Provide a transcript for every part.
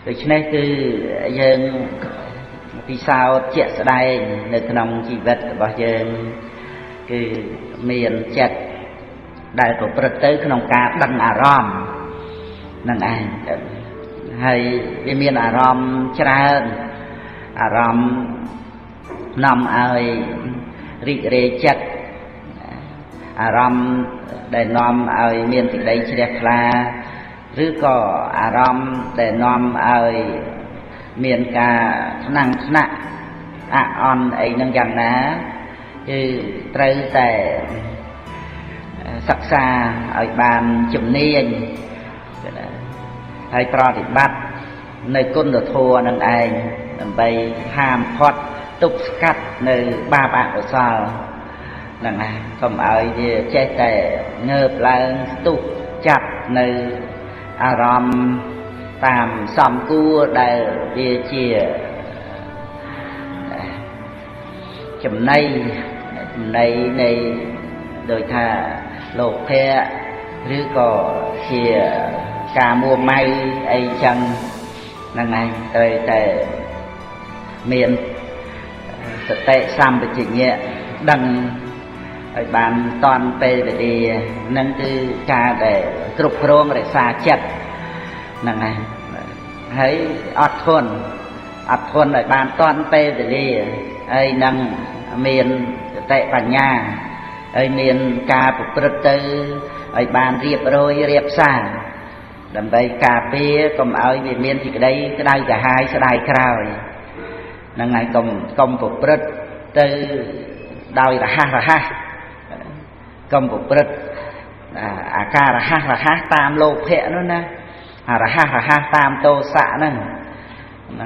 ដូច្នេះគឺយើងពិសោធន៍ជាក់ស្ដែងនៅក្នុងជីវិតរបស់យើងគឺមានចិត្តដែលប្រព្រឹត្តទៅក្នុងការដឹងអារម្មណ៍នឹងឯងហើយវាមានអារម្មណ៍ច្រើនអារម្មណ៍នាំឲ្យរីករាយចិត្តអារម្មណ៍ដែលនាំឲ្យមានសេចក្តីជ្រះថ្លាឬក៏អារម្មណ៍ដែលនាំឲ្យមានការថ្នាំងថ្នាក់អាក់អន់អីនឹងយ៉ាងណាគឺត្រូវតែសិក្សាឲ្យបានជំនាញហើយប្រតិបត្តិនៅគុណធម៌នឹងឯងដើម្បីហាមផុតទប់ស្កាត់នៅបាបអកុសលហ្នឹងហើយកុំឲ្យវាចេះតែងើបឡើងស្ទុះចាប់នៅអារម្មណ៍តាមសំគួរដែលវាជាចំណៃនៃដោយថាលោភៈឬក៏ជាការមួម៉ៅអីចឹងហ្នឹងឯងត្រូវតែមានសតិសម្បជញ្ញៈដឹងឲ្យបានតាន់ពេលវេលានឹងគឺការដែលគ្រប់គ្រងរក្សាចិត្តហ្នឹងហើយហើយអត់ធន់ឲ្យបានតាន់ពេលវេលាហើយនឹងមានសតិបញ្ញាហើយមានការប្រព្រឹត្តទៅឲ្យបានរៀបរយរៀបសារដើម្បីការពារកុំឲ្យវាមានសេចក្តីក្តៅក្រហាយស្ដាយក្រោយហ្នឹងហើយកុំប្រព្រឹត្តទៅដោយរហ័សកុំប្រព្រឹត្តអាការរហ័សតាមលោភៈនោះណាអារហ័សតាមទោសៈហ្នឹង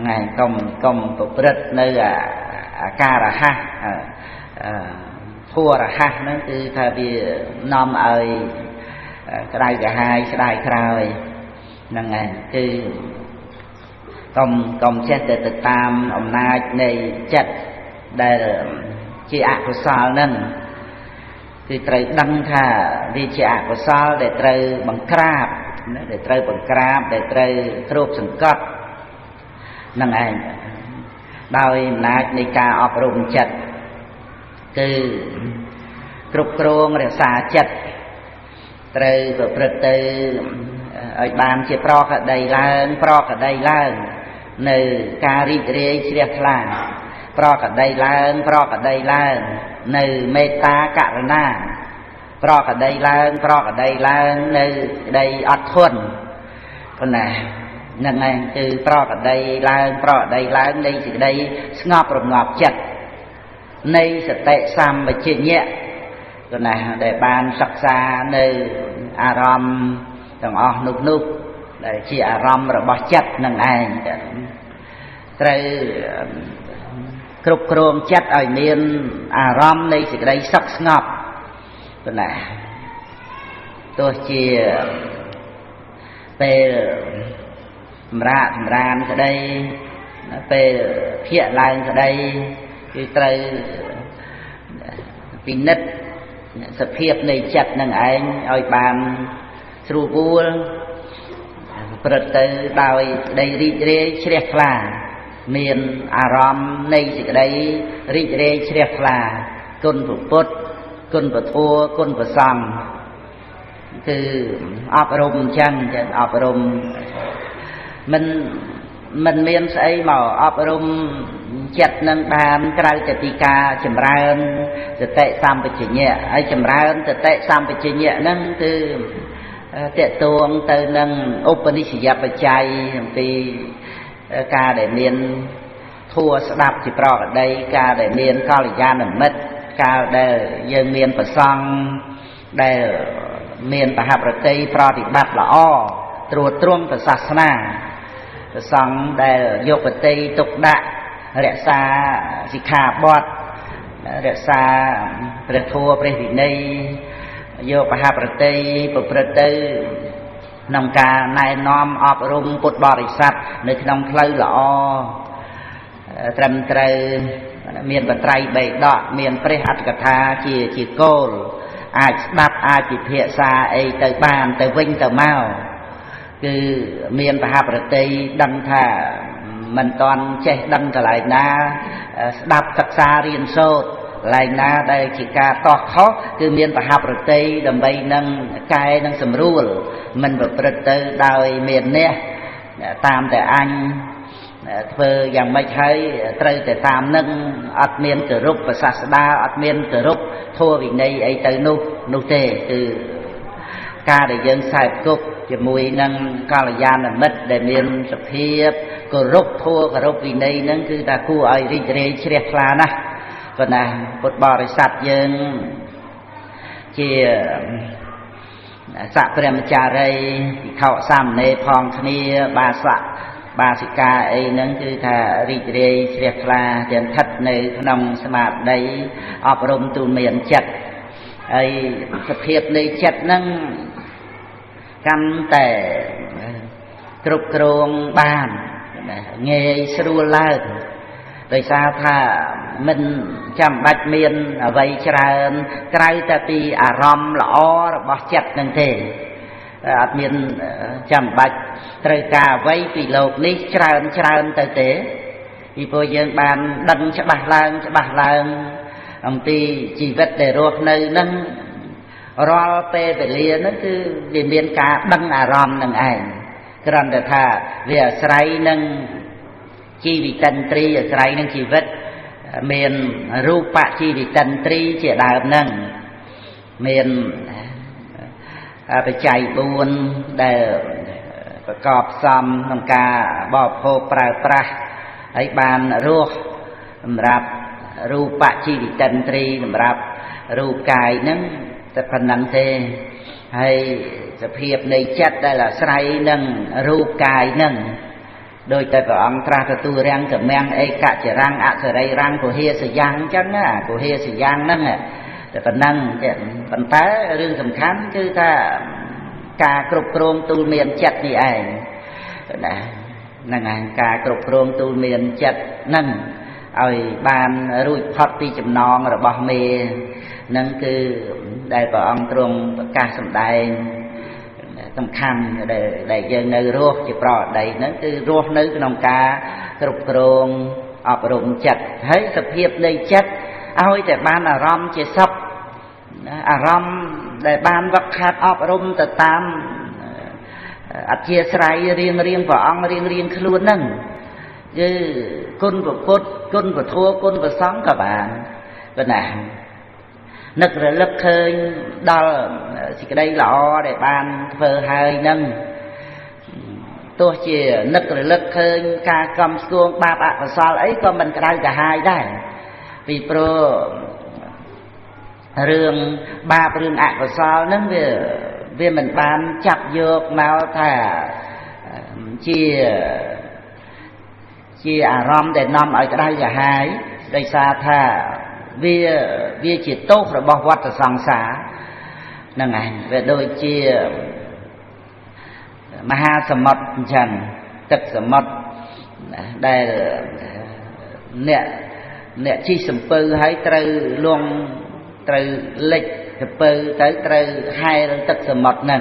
ហើយកុំប្រព្រឹត្តនៅអាការរហ័សធัวរហ័សហ្នឹងគឺថាវានាំឲ្យក្តៅក្រហាយស្ដាយក្រោយហ្នឹងហើយគឺកុំចេះតែទៅតាមអំណាចនៃចិត្តដែលជាអកុសលហ្នឹងគឺត្រូវដឹងថាវាជាអកុសលដែលត្រូវបង្ក្រាបដែលត្រូវគ្របសង្កត់នឹងឯងដោយអំណាចនៃការអប់រំចិត្តគឺគ្រប់គ្រងរក្សាចិត្តត្រូវប្រព្រឹត្តទៅឲ្យបានជាប្រកដីឡើងនៅការរីករាយជ្រះថ្លាប្រកដីឡើងនៅមេត្តាករុណាប្រកដីឡើងនៅក្តីអត់ធន់ប៉ុណ្ណាហ្នឹងឯងគឺប្រកដីឡើងនៃសេចក្តីស្ងប់រងាប់ចិត្តនៃសតិសម្បជញ្ញៈប៉ុណ្ណាដែលបានសិក្សានៅអារម្មណ៍ទាំងអស់នោះដែលជាអារម្មណ៍របស់ចិត្តនឹងឯងត្រូវគ្រប់គ្រងចិត្តឲ្យមានអារម្មណ៍នៃសេចក្តីសុខស្ងប់ប៉ុណ្ណាទោះជាពេលសម្រានក្តីពេលភាកឡើងក្តីគឺត្រូវពិនិត្យសភាពនៃចិត្តនឹងឯងឲ្យបានស្រួលបួលប្រព្រឹត្តទៅដោយក្តីរីករាយជ្រះថ្លាមានអារម្មណ៍នៃសេចក្តីរីករាយជ្រះថ្លាគុណព្រះពុទ្ធគុណព្រះធម៌គុណព្រះសង្ឃគឺអប់រំអញ្ចឹងអប់រំមិនមានស្អីមកអប់រំចិត្តនឹងបានក្រៅតែពីការចម្រើនសតិសម្បជញ្ញៈហើយចម្រើនសតិសម្បជញ្ញៈហ្នឹងគឺតេតួងទៅនឹងឧបនិស្សយបច្ច័យអំពីការដែលមានធัวស្ដាប់ជាប្រកដីការដែលមានកល្យាណមិត្តការដែលយើងមានប្រសង់ដែលមានបហប្រតិប្រតិបត្តិល្អត្រួតត្រងព្រះសាសនាប្រសង់ដែលយកបតិទុកដាក់រក្សាសិក្ខាបទរក្សាព្រះធម៌ព្រះវិន័យយកបហប្រតិប្រព្រឹត្តទៅក្នុងការណែនាំអប់រំពុទ្ធបរិស័ទនៅក្នុងផ្លូវល្អត្រឹមត្រូវមានបត្រៃបេដកមានព្រះអត្ថកថាជាគោលអាចស្ដាប់អាចពិភាក្សាអីទៅបានទៅវិញទៅមក cứ miền bà hạp tây đăng thà mình toàn che đăng cả lại na đạp thật xa riêng sâu lại na đây chỉ cả to khó cứ miền bà hạp tây đầm bay nâng cài nâng sầm rùa mình bật bật tới đòi miền nè tamแต่anh thơอย่างไม่ใช่เตยแต่ตามนึงอัดเมียนเกิดรูปศาสดาอัดเมียนเกิดรูปทั่ววินัยไอเตยนุเตคือการได้ยังใส่กุกจะมวยนั่งกาลยานมิตรได้เมียนสเพียบเกิดรูปทั่วเกิดรูปวินัยนั่นคือตาคู่ไอริเรเชียคลานะก็นะพุทธบริษัทยังเจียสัพเพรมจารีเข้าซ้ำในพองคณีบาสะบาสิกาไอ้นั่นคือถ้าริเรเชียคลาเดินทัดในขนมสมาธิได้อบรมตูนเมียนจัดไอ้สเพียบในจัดนั่งกันแต่กรุบกรองบ้านเงยสรูลาโดยทราบถ้ามันจำบัดเมียนไว้ชราไกลแต่ปีอารมณ์ละอ้อบอจัดนั่นเองอาจเมียนจำบัดตรึกาไว้ปีโลกนี้ชราแต่เต๋ปีโปยังบานดังฉบับลางบางทีชีวิตได้รวดในนั้นรอเปไปเรียนนั่นคือเรียนการดังอารมณ์นั่นเองกรันแต่ถ้าเรียใส่นั่งชีวิตตันตรีใส่นั่งชีวิตเมียนรูปะชีวิตตันตรีเจียดาวนั่งเมียนไปใจบุญได้ประกอบซ้ำน้ำกาบอบโพปราประให้บานรูปสำหรับรูปะชีวิตตันตรีสำหรับรูปกายนั่งแต่พนันเทให้จะเพียบในจัดได้ละใส่นั่งรูปกายนั่งโดยแต่พระองค์ตรัสตัวเรียงกับแมงเอกะจะรังอะจะไรรังcủaเฮียสยังจังอ่ะcủaเฮียสยังนั่งอ่ะแต่พนันแต่ปัญหาเรื่องสำคัญคือถ้าการกรุบกรองตูเมียนจัดนี่เองนะนั่นไงการกรุบกรองตูเมียนจัดนั่งเอาบานรุ่ยพอดปีจำนองระบอบเมนั่นคือได้พระองค์ตรงประกาศสำได้สำคัญได้ยังในรูปจะปลอดได้นั่นคือรูปนึกนองกากรุบกรองอบรมจัดให้สเพียบในจัดเอาแต่บ้านอารมณ์จะซับอารมณ์ได้บ้านวักขาดอบรมแต่ตามอัจฉริยะเรียงพระองค์เรียงขลุ่นนั่งยื้อกุนประพุทธกุนประทัวกุนประสังกับบ้านก็น่ะนึกระลึกเคยดอลสิกได้หล่อได้บานเพอหายนั่งตัวเชี่ยนึกระลึกเคยการกำสวงบาปะภาษาไอ้ก็มันกระได้จะหายได้ปีโปรเรื่องบาปเรื่องอะภาษานั่งเวียมันบานจับโยกมาถ้าเชี่ยอารมณ์แต่นำไอ้กระได้จะหายได้ซาท่าวิจิตโตระบวัตสังสานั่นไงโดยเชี่ยมหาสมุทรฉันตึกสมุทรได้เนี่ยที่สมปือให้ตรึลวงตรึเล็กสมปือtớiตรึให้ตึกสมุทรนั่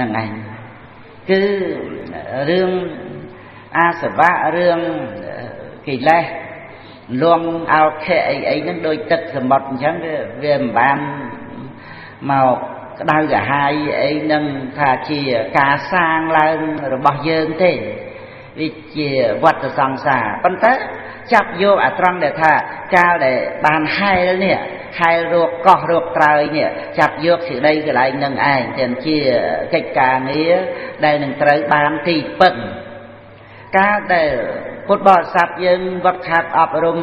นไงคือเรื่องอาสวะเรื่องกิเลสรวมเอาแค่ไอ้นั่นโดยตึกสมบัติฉันเวียนบานมาได้กับhaiไอ้นั่นถ้าเชี่ยการสร้างแล้วระบอบเยินเท่วิจิวัตสังสารปัญหาจับโยอัตรังเดถ้าก้าวได้บานให้แล้วเนี่ยให้โรคก็โรคตรายเนี่ยจับโยกสิ่งใดก็ได้นั่งไอ้เช่นเชี่ยกิจการนี้ได้หนึ่งตรายบานที่เปิ่นก้าวได้พุทธบริษัทยังวัดขาดอบรม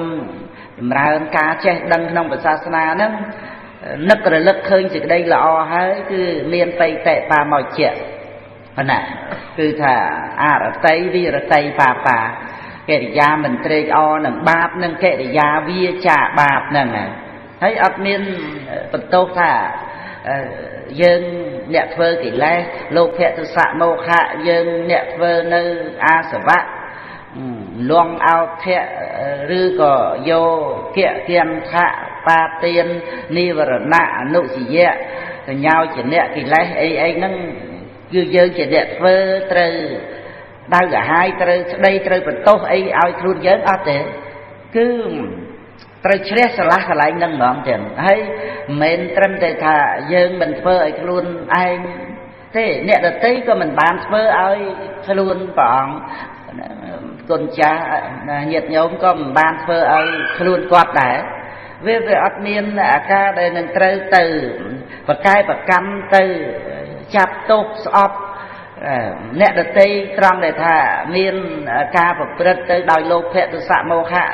มาเรื่องการเจดังน้องศาสนานั้นนึกระลึกเคยสิ่งใดละอให้คือเมียนไปแต่ปลาหมอยเจ็บขณะคือถ้าอาระไตวิระไตป่าเกริยาเหมือนเตยอหนึ่งบาปหนึ่งเกริยาวิจ่าบาปหนึ่งให้อัดเมียนเป็นโตถ้ายังเนี่ยเฟอร์กี่แลโลกเพตุสะโมฆะยังเนี่ยเฟอร์ในอาสวะลวงเอาแค่หรือก็โยเกี่ยเทียนพระปาเตียนนิวรณะอนุสิเยะก็ยาวเฉลี่ยกี่ไรไอ้นั่ง គឺយើងជាអ្នកធ្វើត្រូវដៅកាហាយត្រូវស្ដីត្រូវបន្ទោសអីឲ្យខ្លួនយើងអត់ទេគឺត្រូវជ្រះស្រឡះកន្លែងហ្នឹងហ្មងចឹងហើយមិនមែនត្រឹមតែថាយើងមិនធ្វើឲ្យខ្លួនឯងទេអ្នកដទៃក៏មិនបានធ្វើឲ្យខ្លួនព្រះអង្គគុណចាស់ញាតិញោមក៏មិនបានធ្វើឲ្យខ្លួនគាត់ដែរវាអត់មានអាការដែលនឹងត្រូវទៅប្រកែប្រកម្មទៅចាប់ទោសស្អប់អ្នកដទៃត្រង់ដែលថាមានការប្រព្រឹត្តទៅដោយលោភៈទសៈមោហៈ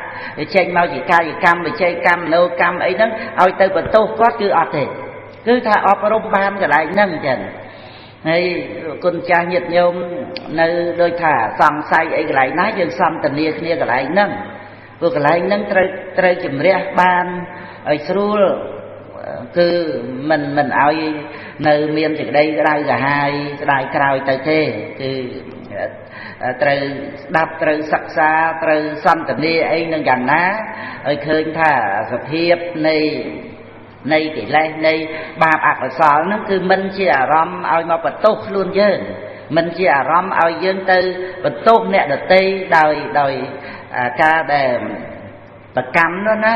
ចេញមកជាកាយកម្មវិច័យកម្មមនោកម្មអីហ្នឹងឲ្យទៅបន្ទោសគាត់គឺអត់ទេគឺថាអប់រំបានកន្លែងហ្នឹងចឹងហើយគុណចាស់ញាតិញោមនៅដូចថាសង្ស័យអីកន្លែងណាយើងសន្ទនាគ្នាកន្លែងហ្នឹងព្រោះកន្លែងហ្នឹងត្រូវជំរះបានឲ្យស្រួលគឺមិនឲ្យនៅមានសេចក្តីក្តៅក្រហាយស្ដាយក្រោយទៅទេគឺត្រូវស្ដាប់ត្រូវសិក្សាត្រូវសន្ទនាអីនឹងយ៉ាងណាឲ្យឃើញថាសភាពនៃកិលេសនៃបាបអកុសលហ្នឹងគឺមិនជាអារម្មណ៍ឲ្យមកបន្ទោសខ្លួនយើងមិនជាអារម្មណ៍ឲ្យយើងទៅបន្ទោសអ្នកដទៃដោយការដែលប្រកម្មនោះណា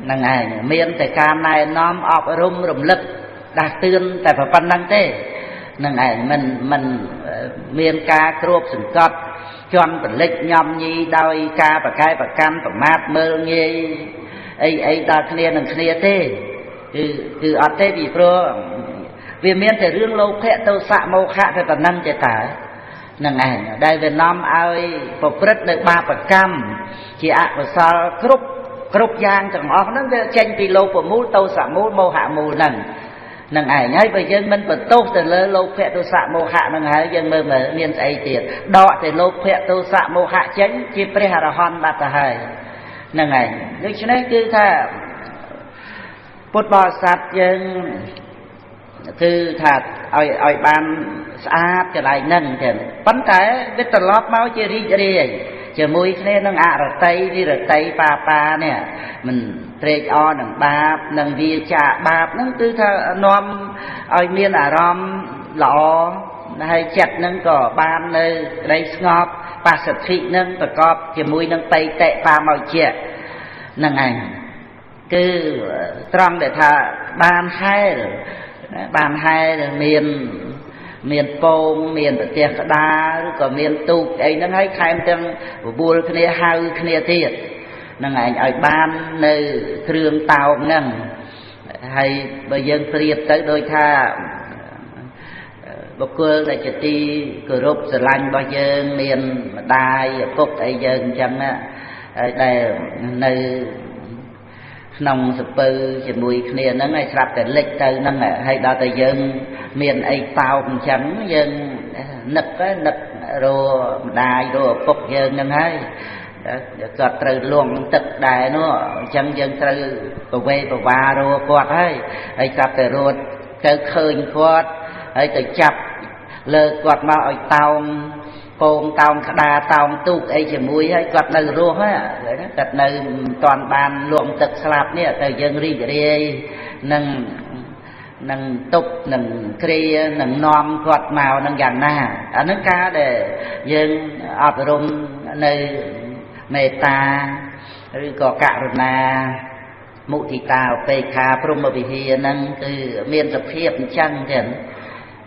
ហ្នឹងឯងមានតែការណែនាំអប់រំរំលឹកដាស់តឿនតែប៉ុណ្្នឹងទេហ្នឹងឯងមិនមានការគ្របសង្កត់ជន់បលិចញោមញីដោយការប្រកែប្រកម្មប្រមាថមើលងាយអីដល់គ្នានឹងគ្នាទេគឺអត់ទេពីព្រោះវាមានតែរឿងលោភៈទោសៈមោហៈតែប៉ុណ្្នឹងទេតើហ្នឹងឯងដែលវានាំឲ្យប្រព្រឹត្តនៅបាបកម្មជាអកុសលគ្រប់យ៉ាងទាំងអស់ហ្នឹងវាចេញពីលោភមូលទោសមូលមោហមូលហ្នឹងឯងហើយបើយើងមិនបន្ទោសទៅលើលោភៈទោសៈមោហៈហ្នឹងហើយយើងមើលមានស្អីទៀតដកតែលោភៈទោសៈមោហៈចេញជាព្រះអរហន្តបាត់ទៅហើយហ្នឹងឯងដូច្នេះគឺថាពុទ្ធបរិស័ទយើងគឺថាឲ្យបានស្អាតកន្លែងហ្នឹងចឹងប៉ុន្តែវាត្រឡប់មកជារីករាយជាមួយគ្នានឹងអរតីវិរតីបានេះមិនត្រេកអរនឹងបាបនឹងវាចាបាបហ្នឹងគឺថានាំឲ្យមានអារម្មណ៍ល្អហើយចិត្តហ្នឹងក៏បាននៅក្តីស្ងប់បស្សទ្ធិហ្នឹងប្រកបជាមួយនឹងបៃតិបាមកជាហ្នឹងឯងគឺត្រង់ដែលថាបានហែលមានពងមានប្រទេសក្តារឬក៏មានទូកអីហ្នឹងហើយខែមទាំងបបួលគ្នាហៅគ្នាទៀតហ្នឹងឯងឲ្យបាននៅគ្រឿងតោកហ្នឹងហើយបើយើងប្រៀបទៅដូចថាបុគ្គលដែលជាទីគោរពស្រឡាញ់របស់យើងមានម្ដាយឪពុកអីយើងអញ្ចឹងណាហើយដែលនៅក្នុងសពើជាមួយគ្នាហ្នឹងហើយស្រាប់តែលិចទៅហ្នឹងហើយដល់តែយើងមានអីតោកអញ្ចឹងយើងនឹករកម្ដាយរឪពុកយើងហ្នឹងហើយគាត់ត្រូវលងទឹកដែរនោះអញ្ចឹងយើងត្រូវប្រវេប្រវារគាត់ហើយស្រាប់តែរត់ទៅឃើញគាត់ហើយទៅចាប់លើគាត់មកឲ្យតោងពងតោងក្តារតោងទូកអីជាមួយហើយគាត់នៅរស់ហ្នឹងគាត់នៅមិនទាន់បានលក់ទឹកស្លាប់នេះតែយើងរីករាយនឹងទុកនឹងគ្រានឹងនាំគាត់មកនឹងយ៉ាងណាអានឹងការដែលយើងអប់រំនៅមេត្តាឬក៏ករុណាមុទិតាឧបេក្ខាព្រហ្មវិហារហ្នឹងគឺមានសភាពអញ្ចឹងទៀត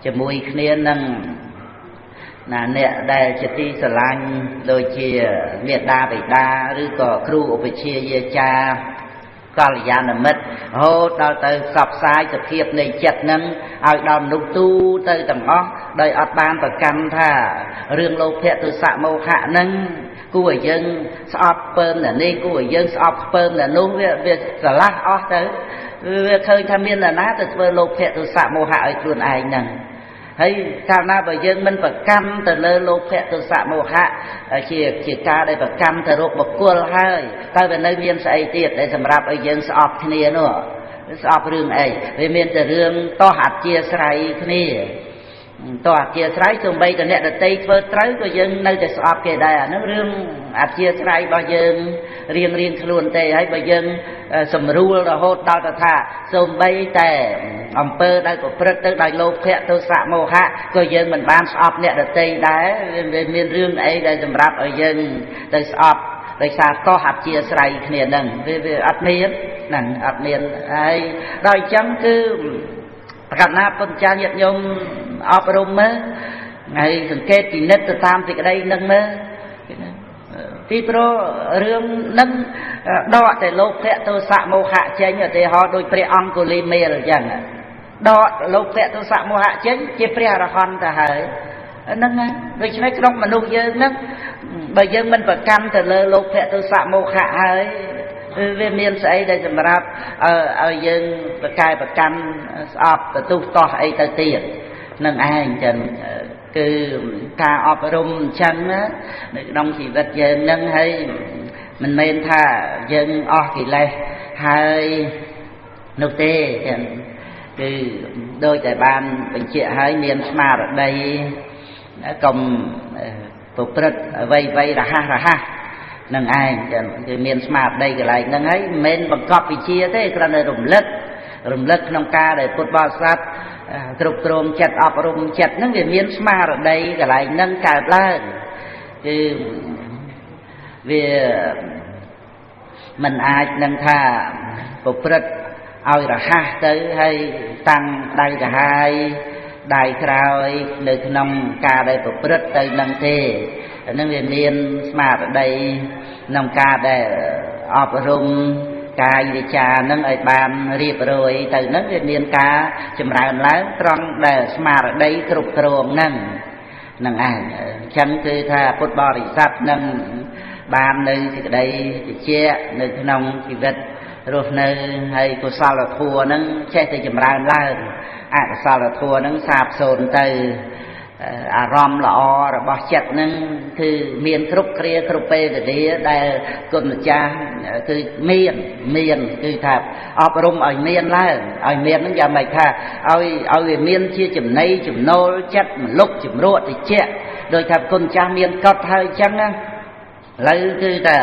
ជាមួយគ្នានឹងអ្នកដែលជាទីស្រឡាញ់ដូចជាមេដាបិតាឬក៏គ្រូឧបជាយាចាកល្យាណមិត្តរហូតដល់ទៅផ្សព្វផ្សាយសភាពនៃចិត្តហ្នឹងឲ្យដល់មនុស្សទូទៅទាំងអស់ដោយអត់បានប្រកាន់ថារឿងលោភៈទោសៈមោហៈហ្នឹងគួរឲ្យយើងស្អប់ពើមនៅនេះគួរឲ្យយើងស្អប់ពើមនៅនោះវាស្រឡះអស់ទៅវាឃើញថាមាននរណាទៅធ្វើលោភៈទោសៈមោហៈឲ្យខ្លួនឯងហ្នឹងហើយកាលណាបើយើងមិនប្រកម្មទៅលើលោភៈទោសៈមោហៈជាការដែលប្រកម្មទៅរកបុគ្គលហើយតើវានៅមានស្អីទៀតដែលសម្រាប់ឲ្យយើងស្អប់គ្នានោះស្អប់រឿងអីវាមានតែរឿងតោះអធិស្ស្រ័យគ្នា តោះអធិស្ឋានសូម្បីតែអ្នកដតីធ្វើត្រូវក៏យើងនៅតែស្អប់គេដែរអានឹងរឿងអធិស្ឋានរបស់យើងរៀងខ្លួនទេហើយបើយើងសម្រួលរហូតដល់ទៅថាសូម្បីតែអំពើដែលប្រព្រឹត្តទៅដោយលោភៈទោសៈមោហៈក៏យើងមិនបានស្អប់អ្នកដតីដែរវាមានរឿងអីដែលសម្រាប់ឲ្យយើងទៅស្អប់ដោយសារកោះអធិស្ឋានគ្នានឹងវាអត់មានហ្នឹងអត់មានហើយដល់អញ្ចឹងគឺប្រកាសណាពុទ្ធចាញាតិញោមអប់រំមើលហើយសង្កេតពិនិត្យទៅតាមសេចក្តីនឹងមើលពីព្រោះរឿងនឹងដកតែលោភៈទោសៈមោហៈចេញឧទាហរណ៍ដូចព្រះអង្គុលីមេលអញ្ចឹងដកលោភៈទោសៈមោហៈចេញជាព្រះអរហន្តទៅហើយហ្នឹងហើយដូច្នេះក្នុងមនុស្សយើងហ្នឹងបើយើងមិនប្រកាន់ទៅលើលោភៈទោសៈមោហៈហើយវាមានស្អីដែលសម្រាប់ឲ្យយើងប្រកែប្រកាន់ស្អប់ទទួលតោះអីទៅទៀតនឹងឯងចឹងគឺការអប់រំអញ្ចឹងណានៅក្នុងជីវិតយើងនឹងហើយមិនមែនថាយើងអស់កិលេសហើយនោះទេចឹងគឺដូចតែបានបញ្ជាក់ហើយមានស្មារតីកុំប្រព្រឹត្តអ្វីរហ័សនឹងឯងចឹងគឺមានស្មារតីកន្លែងហ្នឹងហើយមិនមែនបង្កប់វិជាទេគ្រាន់តែរំលឹកក្នុងការដែលពុទ្ធបរិស័ទគ្រប់គ្រងចិត្តអប់រំចិត្តហ្នឹងវាមានស្មារតីកន្លែងហ្នឹងកើតឡើងគឺវាមិនអាចនឹងថាប្រព្រឹត្តឲ្យរហ័សទៅហើយតាំងដៃកាហាយដៃក្រោយនៅក្នុងការដែលប្រព្រឹត្តទៅនឹងទេអានឹងវាមានស្មារតីក្នុងការដែលអប់រំកាយវិចារនឹងឲ្យបានរៀបរយទៅនឹងវាមានការចម្រើនឡើងត្រង់ដែលស្មារតីគ្រប់គ្រងនឹងឯងអញ្ចឹងគឺថាពុទ្ធបរិស័ទនឹងបាននៅសេចក្តីវិជានៅក្នុងជីវិតរស់នៅហើយកុសលធម៌នឹងចេះតែចម្រើនឡើងអកុសលធម៌នឹងសាបសូន្យទៅអារម្មណ៍ល្អរបស់ចិត្តនឹងគឺមានគ្រប់គ្រាគ្រប់ពេលវេលាដែលគុណម្ចាស់គឺមានគឺថាអប់រំឲ្យមានឡើងឲ្យមាននឹងយ៉ាងម៉េចថាឲ្យវាមានជាចំណៃចំណូលចិត្តមលុបជំរក់តិចដោយថាគុណម្ចាស់មានកត់ហើយអញ្ចឹងណាឥឡូវគឺថា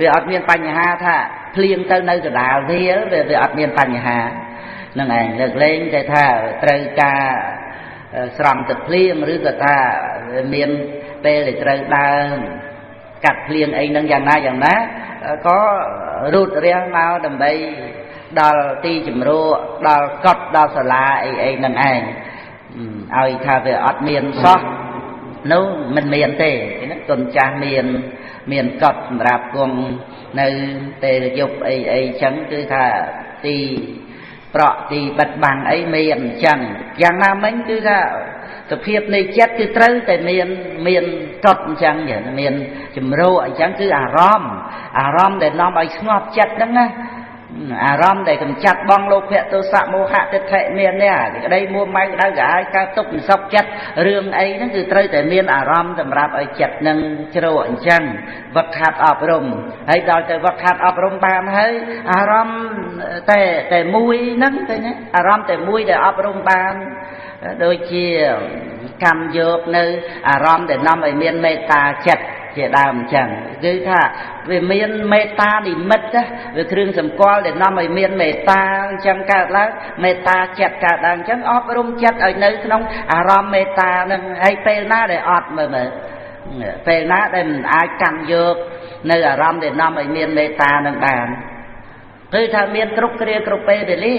វាអត់មានបញ្ហាថាភ្លៀងទៅនៅកណ្ដាលវាអត់មានបញ្ហានឹងឯងលើកលែងតែថាត្រូវការស្រង់ទឹកភ្លៀងឬក៏ថាមានពេលដែលត្រូវដើរកាត់ភ្លៀងអីហ្នឹងយ៉ាងណាក៏រូតរាំងមកដើម្បីដល់ទីជំរកដល់កត់ដល់សាលាអីហ្នឹងឯងឲ្យថាវាអត់មានសោះនោះមិនមានទេហ្នឹងគុណចាស់មានកត់សម្រាប់គង់នៅពេលយប់អីចឹងគឺថាទីប្រក់ទីបិទបាំងអីមានអញ្ចឹងយ៉ាងណាមិញគឺថាសភាពនៃចិត្តគឺត្រូវតែមានកត់អញ្ចឹងមានជំរោអញ្ចឹងគឺអារម្មណ៍ដែលនាំឲ្យស្ងប់ចិត្តហ្នឹងណាអារម្មណ៍ដែលកម្ចាត់បងលោភៈទោសៈមោហៈទិដ្ឋិមាននេះក្តីមួម៉ៅដៅកាយកើតទុកមិនសុខចិត្តរឿងអីហ្នឹងគឺត្រូវតែមានអារម្មណ៍សម្រាប់ឲ្យចិត្តនឹងជ្រោអញ្ចឹងវឹកហាត់អប់រំហើយដល់ទៅវឹកហាត់អប់រំបានហើយអារម្មណ៍តែមួយហ្នឹងទៅណាអារម្មណ៍តែមួយដែលអប់រំបានដូចជាកម្មយកនៅអារម្មណ៍ដែលនាំឲ្យមានមេត្តាចិត្តជាដើមអញ្ចឹងគឺថាវាមានមេត្តានិមិត្តវាគ្រឿងសម្គាល់ដែលនាំឲ្យមានមេត្តាអញ្ចឹងកើតឡើងមេត្តាចិត្តកើតឡើងអញ្ចឹងអប់រំចិត្តឲ្យនៅក្នុងអារម្មណ៍មេត្តានឹងហើយពេលណាដែលអត់មើលពេលណាដែលមិនអាចកាន់យកនៅអារម្មណ៍ដែលនាំឲ្យមានមេត្តានឹងបានគឺថាមានគ្រប់គ្រាគ្រប់ពេលវេលា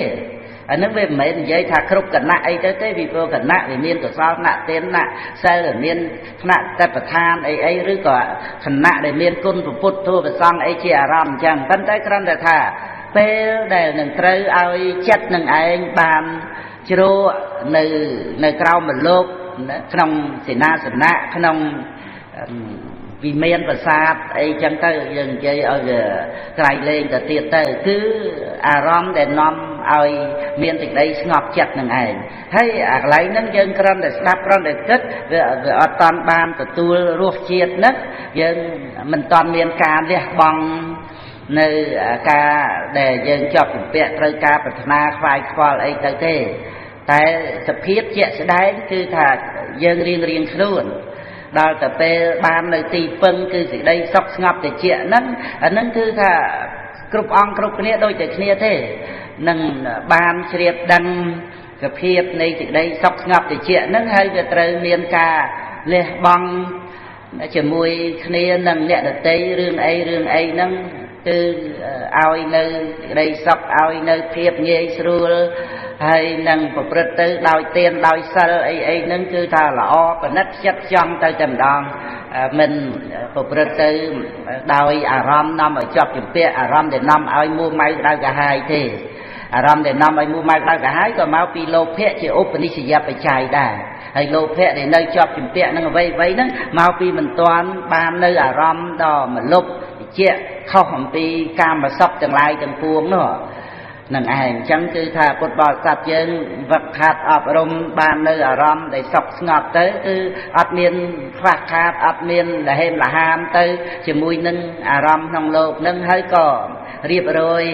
អានឹងវាមិនមែននិយាយថាគ្រប់គណៈអីទៅទេពីព្រោះគណៈវាមានកុសលណៈទានណៈសិលមានគណៈតបឋានអីឬក៏គណៈដែលមានគុណពុទ្ធធម៌ប្រសង្ឃអីជាអារម្មណ៍អញ្ចឹងប៉ុន្តែគ្រាន់តែថាពេលដែលនឹងត្រូវឲ្យចិត្តនឹងឯងបានជ្រោនៅក្រោមមលោកក្នុងសេនាសនៈក្នុងវិមានប្រាសាទអីចឹងទៅយើងនិយាយឲ្យវាក្រៃលែងទៅទៀតទៅគឺអារម្មណ៍ដែលនាំឲ្យមានសេចក្តីស្ងប់ចិត្តនឹងឯងហើយអាកន្លែងហ្នឹងយើងគ្រាន់តែស្ដាប់គ្រាន់តែគិតវាអត់តាន់បានទទួលរសជាតិហ្នឹងយើងមិនតាន់មានការលះបង់នៅការដែលយើងជាប់ជំពាក់ត្រូវការប្រាថ្នាខ្វាយខ្វល់អីទៅទេ តែសភាពជាក់ស្ដែងគឺថាយើងរៀងខ្លួនដល់តែពេលបាននៅទីពឹងគឺសេចក្តីសុខស្ងប់ត្រជាក់ហ្នឹងអាហ្នឹងគឺថាគ្រប់អង្គគ្រប់គ្នាដូចតែគ្នាទេនឹងបានជ្រាបដឹងសភាពនៃសេចក្តីសុខស្ងប់ត្រជាក់ហ្នឹងហើយវាត្រូវមានការលះបង់ជាមួយគ្នានឹងអ្នកដទៃរឿងអីហ្នឹងគឺឲ្យនៅសេចក្តីសុខឲ្យនៅភាពងាយស្រួលហើយនឹងប្រព្រឹត្តទៅដោយទានដោយសិលអីហ្នឹងគឺថាល្អប្រណិតចិត្តចង់ទៅតែម្ដងមិនប្រព្រឹត្តទៅដោយអារម្មណ៍នាំឲ្យជាប់ជំពាក់អារម្មណ៍ដែលនាំឲ្យមួម៉ៅក្តៅក្រហាយទេអារម្មណ៍ដែលនាំឲ្យមួម៉ៅក្តៅក្រហាយក៏មកពីលោភៈជាឧបនិស្សយបច្ច័យដែរហើយលោភៈដែលនៅជាប់ជំពាក់នឹងអ្វីហ្នឹងមកពីមិនទាន់បាននៅអារម្មណ៍ដ៏មលុបជាខុសអំពីកាមសុខទាំងឡាយទាំងពួងនោះនឹងឯងអញ្ចឹងគឺថាពុទ្ធបរិស័ទយើងវឹកហាត់អប់រំបាននៅអារម្មណ៍ដែលសុខស្ងប់ទៅគឺអត់មានខ្វះខាតអត់មានលហេមលហាមទៅជាមួយនឹងអារម្មណ៍ក្នុងលោកនឹងហើយក៏រៀបរយ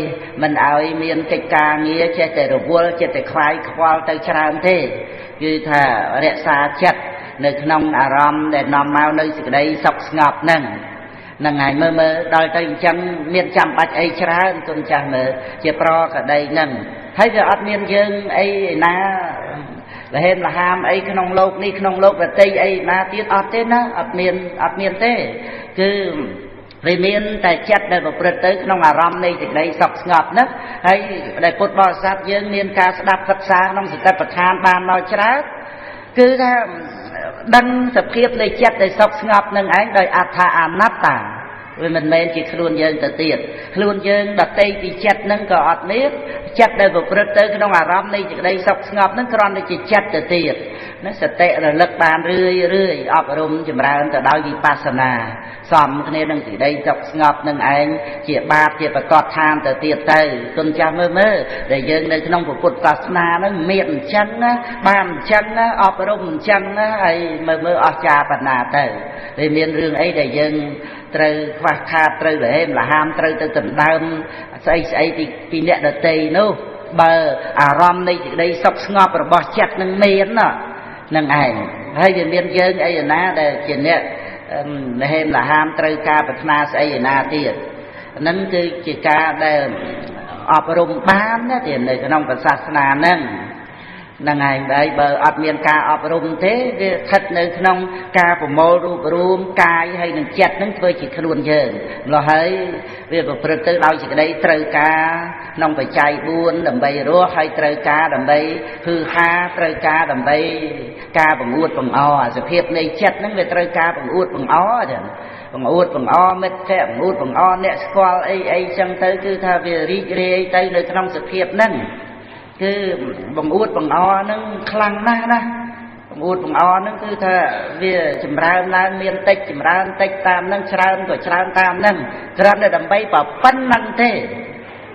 មិនឲ្យមានកិច្ចការងារចេះតែរវល់ចេះតែខ្វាយខ្វល់ទៅច្រើនទេគឺថារក្សាចិត្តនៅក្នុងអារម្មណ៍ដែលនាំមកនៅសេចក្តីសុខស្ងប់ហ្នឹងហើយមើលដល់ទៅអញ្ចឹងមានចាំបាច់អីច្រើនគុណចាស់មើលជាប្រក្តីហ្នឹងហើយវាអត់មានយើងអីណាលហេមលហាមអីក្នុងលោកនេះក្នុងលោកដតីអីណាទៀតអត់ទេណាអត់មានទេគឺវាមានតែចិត្តដែលប្រព្រឹត្តទៅក្នុងអារម្មណ៍នៃសេចក្តីសុខស្ងប់ហ្នឹងហើយដែលពុទ្ធបរិស័ទយើងមានការស្ដាប់សិក្សាក្នុងសតិប្បដ្ឋានបានមកច្រើនគឺថាដឹងសភាពនៃចិត្តដែលសុខស្ងប់នឹងឯងដោយអត្ថាអនត្តាវាមិនមែនជាខ្លួនយើងទៅទៀតខ្លួនយើងដតីពីចិត្តនឹងក៏អត់មានចិត្តដែលប្រព្រឹត្តទៅក្នុងអារម្មណ៍នៃសេចក្តីសុខស្ងប់នឹងគ្រាន់តែជាចិត្តទៅទៀតណាសតិរលឹកបានរឿយអប់រំចម្រើនទៅដោយវិបស្សនាសមគ្នានឹងសេចក្តីសុខស្ងប់នឹងឯងជាបាបជាប្រកបឋានទៅទៀតទៅគុណចាស់មើលដែលយើងនៅក្នុងពុទ្ធសាសនានឹងមានអញ្ចឹងណាបានអញ្ចឹងណាអប់រំអញ្ចឹងណាហើយមើលអស្ចារ្យបណ្ណាទៅវាមានរឿងអីដែលយើងត្រូវខ្វះខាតត្រូវលហេមលហាមត្រូវទៅដណ្ដើមស្អីពីអ្នកដតីនោះបើអារម្មណ៍នៃសេចក្តីសុខស្ងប់របស់ចិត្តនឹងមាននឹងឯងហើយវាមានយើងអីណាដែលជាអ្នកលហេមលហាមត្រូវការប្រាថ្នាស្អីឯណាទៀតហ្នឹងគឺជាការដែលអប់រំបានណាទីនៅក្នុងសាសនាហ្នឹងហ្នឹងហើយបើអត់មានការអប់រំទេវាស្ថិតនៅក្នុងការប្រមូលរូបរួមកាយហើយនឹងចិត្តហ្នឹងធ្វើជាខ្លួនយើងម្ល៉េះហើយវាប្រព្រឹត្តទៅដោយសេចក្តីត្រូវការក្នុងបច្ច័យ4ដើម្បីរស់ហើយត្រូវការដើម្បីហឺហាត្រូវការដើម្បីការបង្អួតបង្អសភាពនៃចិត្តហ្នឹងវាត្រូវការបង្អួតបង្អចឹងបង្អួតបង្អមិត្តភក្តិបង្អួតបង្អអ្នកស្គាល់អីចឹងទៅគឺថាវារីករាយទៅនៅក្នុងសភាពហ្នឹងគឺបង្អួតបង្អហ្នឹងខ្លាំងណាស់ណាបង្អួតបង្អហ្នឹងគឺថាវាចម្រើនឡើងមានតិចចម្រើនតិចតាមហ្នឹងច្រើនក៏ច្រើនតាមហ្នឹងគ្រាន់តែដើម្បីប៉ុណ្្នឹងទេ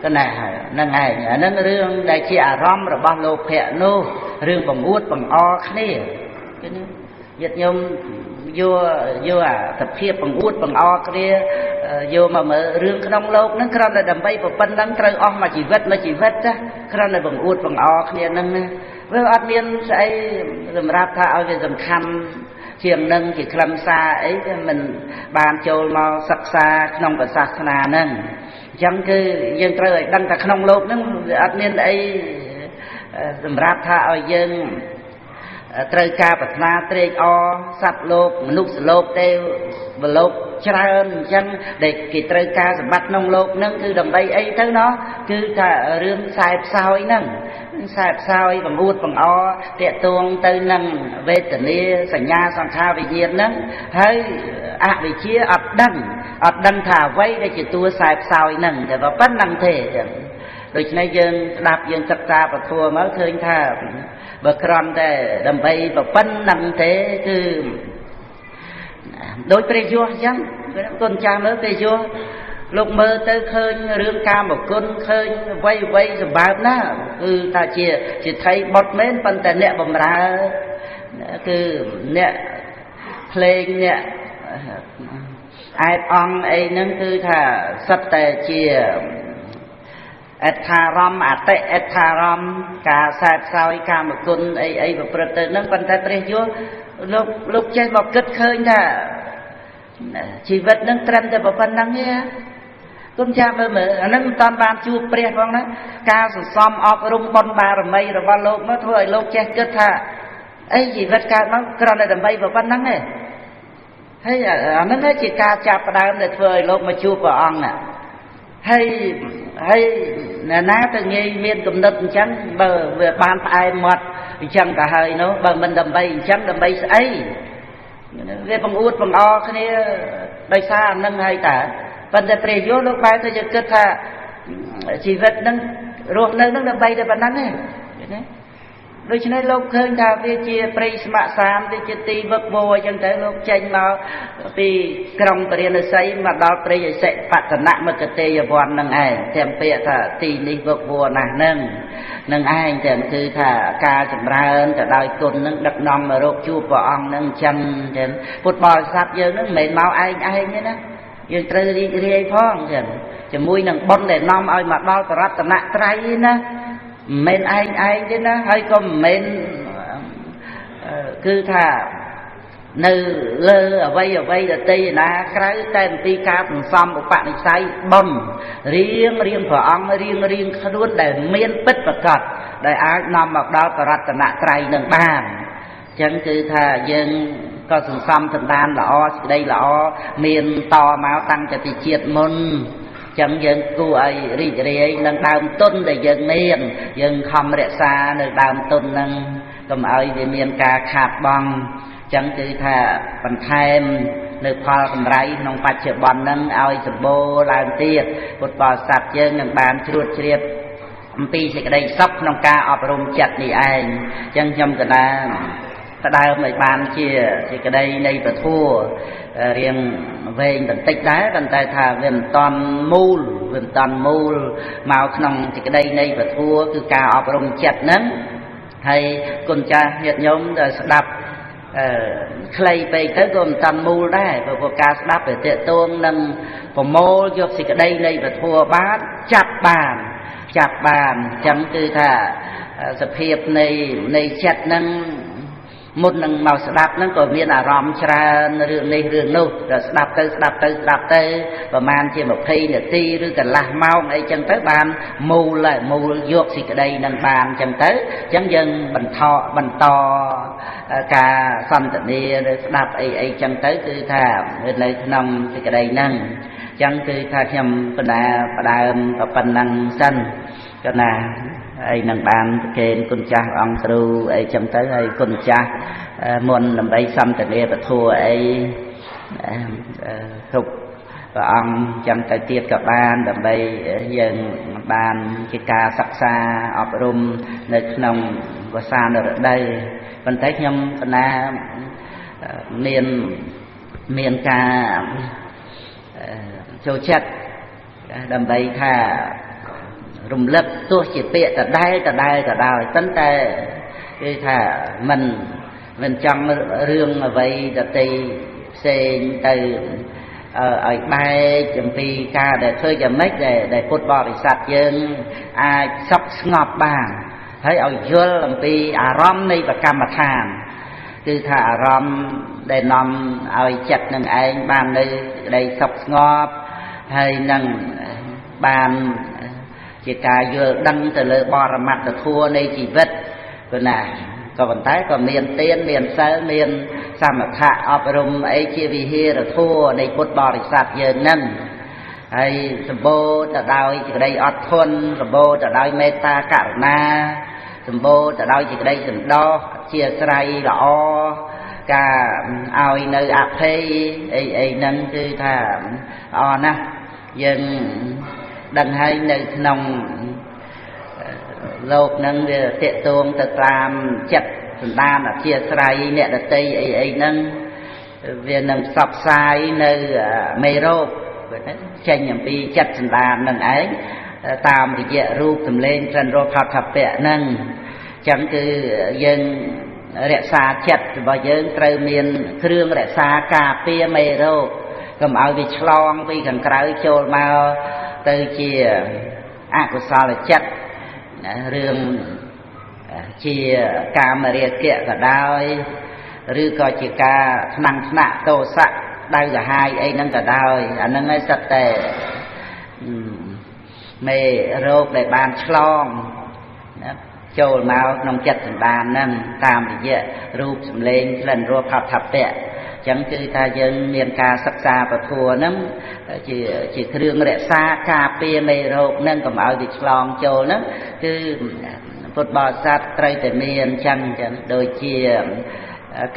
គណាហ្នឹងឯងអាហ្នឹងរឿងដែលជាអារម្មណ៍របស់លោភៈនោះរឿងបង្អួតបង្អគ្នាគឺញាតិញោមយកអាសភាពបង្អួតបង្អគ្នាយកមកមើលរឿងក្នុងលោកហ្នឹងគ្រាន់តែដើម្បីប៉ុណ្្នឹងត្រូវអស់មួយជីវិតចាគ្រាន់តែបង្អួតបង្អគ្នាហ្នឹងណាវាអត់មានស្អីសម្រាប់ថាឲ្យវាសំខាន់ជាងនឹងជាខ្លឹមសារអីមិនបានចូលមកសិក្សាក្នុងសាសនាហ្នឹងអញ្ចឹងគឺយើងត្រូវឲ្យដឹងថាក្នុងលោកហ្នឹងវាអត់មានអីសម្រាប់ថាឲ្យយើងត្រូវការប្រាថ្នាត្រេកអរសត្វលោកមនុស្សលោកទេបលោកច្រើនអញ្ចឹងដែលគេត្រូវការសម្បត្តិក្នុងលោកហ្នឹងគឺដើម្បីអីទៅណោះគឺថារឿងខ្សែផ្សោយហ្នឹងខ្សែផ្សោយបង្អួតបង្អតាក់ទងទៅនឹងវេទនាសញ្ញាសង្ខារវិញ្ញាណហ្នឹងហើយអវិជ្ជាអត់ដឹងថាអ្វីដែលជាតួខ្សែផ្សោយហ្នឹងតែប៉ុណ្្នឹងទេចឹងដូច្នេះយើងស្ដាប់យើងសិក្សាពធមកឃើញថាបើគ្រាន់តែដើម្បីប៉ុណ្្នឹងទេគឺដូចព្រះយសអញ្ចឹងគុណចាស់មើលព្រះយសលោកមើលទៅឃើញរឿងកាមគុណឃើញអ្វីសម្បើមណាគឺថាជាថៃបុតមែនប៉ុន្តែអ្នកបំរើគឺអ្នកភ្លេងអ្នកអែបអង្គអីហ្នឹងគឺថាសិតតែជា អេថារំអតិអេថារំការសែបសោយកាមគុណអីប្រព្រឹត្តទៅហ្នឹងប៉ុន្តែព្រះយល់លោកចេះមកគិតឃើញថាជីវិតហ្នឹងត្រឹមតែប៉ុណ្្នឹងទេគុំចាំមើលអាហ្នឹងមិនតាន់បានជួបព្រះផងណាការសន្សំអប់រំបុណ្យបារមីរបស់លោកមកធ្វើឲ្យលោកចេះគិតថាអីជីវិតកើតមកគ្រាន់តែដើម្បីប៉ុណ្្នឹងទេហើយអាហ្នឹងជាការចាប់ផ្ដើមដែលធ្វើឲ្យលោកមកជួបព្រះអង្គណាហើយអ្នកណាទៅងាយមានគំនិតអញ្ចឹងបើវាបានផ្អែមមាត់អញ្ចឹងទៅហើយនោះបើមិនដើម្បីអញ្ចឹងដើម្បីស្អីវាបង្អួតបង្អគ្នាដោយសារអានឹងហើយតើប៉ុន្តែព្រះយល់លោកបែរទៅជាគិតថាជីវិតនឹងរស់នៅនឹងដើម្បីតែប៉ុណ្ណឹងទេណាដូច្នេះលោកឃើញថាវាជាព្រៃស្ម័គ្រសាមវាជាទីវឹកវរអញ្ចឹងទៅលោកចេញមកពីក្រុងពរាណសីមកដល់ព្រៃអសិបតនមគតិយវ័ននឹងឯងទាំងពាក្យថាទីនេះវឹកវរណាស់នឹងឯងទាំងគឺថាការចម្រើនទៅដោយគុណនឹងដឹកនាំមករកជួបព្រះអង្គនឹងអញ្ចឹងចឹងពុទ្ធបរិស័ទយើងនឹងមិនមែនមកឯងទេណាយើងត្រូវរីករាយផងចឹងជាមួយនឹងបុណ្យដែលនាំឲ្យមកដល់រតនត្រ័យណាមិនឯងទេណាហើយក៏មិនមែនគឺថានៅលើអ្វីដតីណាក្រៅតែអំពីការសន្សំឧបនិស្ស័យបុណ្យរៀងព្រះអង្គរៀងខ្លួនដែលមានពិតប្រាកដដែលអាចនាំមកដល់រតនត្រ័យនឹងបានអញ្ចឹងគឺថាយើងក៏សន្សំសន្តានល្អសេចក្តីល្អមានតមកតាំងតែពីជាតិមុនចឹងយើងគួរឲ្យរីករាយនឹងដើមទុនដែលយើងមានយើងខំរក្សានៅដើមទុនហ្នឹងកុំឲ្យវាមានការខាតបង់ចឹងគឺថាបន្ថែមនៅផលកម្រៃក្នុងបច្ចុប្បន្នហ្នឹងឲ្យសម្បូរឡើងទៀតពុទ្ធបរិស័ទយើងនឹងបានជ្រួតជ្រាបអំពីសេចក្តីសុខក្នុងការអប់រំចិត្តនេះឯងចឹងខ្ញុំកណាផ្ដើមឲ្យបានជាសេចក្តីនៃពធរៀងវែងបន្តិចដែរប៉ុន្តែថាវាមិនតាន់មូលមកក្នុងសេចក្តីនៃពធគឺការអប់រំចិត្តហ្នឹងហើយគុណចាស់ញាតិញោមដែលស្ដាប់ខ្លីពេកទៅក៏មិនតាន់មូលដែរព្រោះការស្ដាប់ទៅតេតួងនឹងប្រមូលយកសេចក្តីនៃពធបានចាប់បានអញ្ចឹងគឺថាសភាពនៃចិត្តហ្នឹងមុននឹងមកស្ដាប់ហ្នឹងក៏មានអារម្មណ៍ច្រើនរឿងនេះរឿងនោះតែស្ដាប់ទៅប្រហែលជា20នាទីឬកន្លះម៉ោងអីចឹងទៅបានមូលយកសេចក្តីនឹងបានចឹងទៅអញ្ចឹងយើងបន្តការសន្ទនាឬស្ដាប់អីចឹងទៅគឺថានៅក្នុងសេចក្តីហ្នឹងអញ្ចឹងគឺថាខ្ញុំបណ្ដើមប៉ុណ្ណឹងសិនក៏ណាហើយនឹងបានប្រគេនគុណចាស់អង្គគ្រូអីចឹងទៅហើយគុណចាស់មុនដើម្បីសន្ទនាពធអីគ្រប់ព្រះអង្គចឹងទៅទៀតក៏បានដើម្បីយើងបានជាការសិក្សាអប់រំនៅក្នុងវស្សានរដូវប៉ុន្តែខ្ញុំកណាមានការចូលចិត្តដើម្បីថារំលឹកទោះជាពាក្យដដែលក៏ដោយប៉ុន្តែគឺថាមិនចង់រឿងអ្វីដទៃផ្សេងទៅឲ្យបែកអំពីការដែលធ្វើយ៉ាងម៉េចដែលពុទ្ធបរិស័ទយើងអាចសុខស្ងប់បានហើយឲ្យយល់អំពីអារម្មណ៍នៃបកម្មដ្ឋានគឺថាអារម្មណ៍ដែលនាំឲ្យចិត្តនឹងឯងបាននៅក្តីសុខស្ងប់ហើយនឹងបានជាការយល់ដឹងទៅលើបរមត្ថធម៌នៃជីវិតព្រោះណាក៏ប៉ុន្តែក៏មានទានមានសិលមានសមថៈអប់រំអីជាវិហារធម៌នៃពុទ្ធបរិស័ទយើងនឹងហើយសម្បូរទៅដោយសេចក្តីអត់ធន់សម្បូរទៅដោយមេត្តាករុណាសម្បូរទៅដោយសេចក្តីសន្តោសជាស្រ័យល្អការឲ្យនៅអភ័យអីហ្នឹងគឺថាល្អណាស់យើងដឹងហើយនៅក្នុងលោកនឹងវាតេតួងទៅតាមចិត្តសន្តានអធិស្រ័យអ្នកដតីអីហ្នឹងវានឹងផ្សព្វផ្សាយនៅមេរោគចេញអំពីចិត្តសន្តាននឹងឯងតាមរយៈរូបសម្លេងក្លិនរសផតភៈហ្នឹងអញ្ចឹងគឺយើងរក្សាចិត្តរបស់យើងត្រូវមានគ្រឿងរក្សាការពារមេរោគកុំឲ្យវាឆ្លងពីខាងក្រៅចូលមកទៅជា អកុសលចិត្តរឿងជាកាមរាគៈក៏ដោយឬក៏ជាការថ្នាំងថ្នាក់ទោសៈដៅកាហាយអីហ្នឹងក៏ដោយអាហ្នឹងឯងសិតតែមេរោគដែលបានឆ្លងណាចូលមកក្នុងចិត្តសន្តានហ្នឹងតាមរយៈរូបសម្លេងក្លិនរសផតភៈអញ្ចឹងគឺថាយើងមានការសិក្សាពធហ្នឹងជាគ្រឿងរក្សាការពារមេរោគហ្នឹងកុំឲ្យវាឆ្លងចូលហ្នឹងគឺពុទ្ធបរិស័ទត្រូវតែមានអញ្ចឹងដូចជា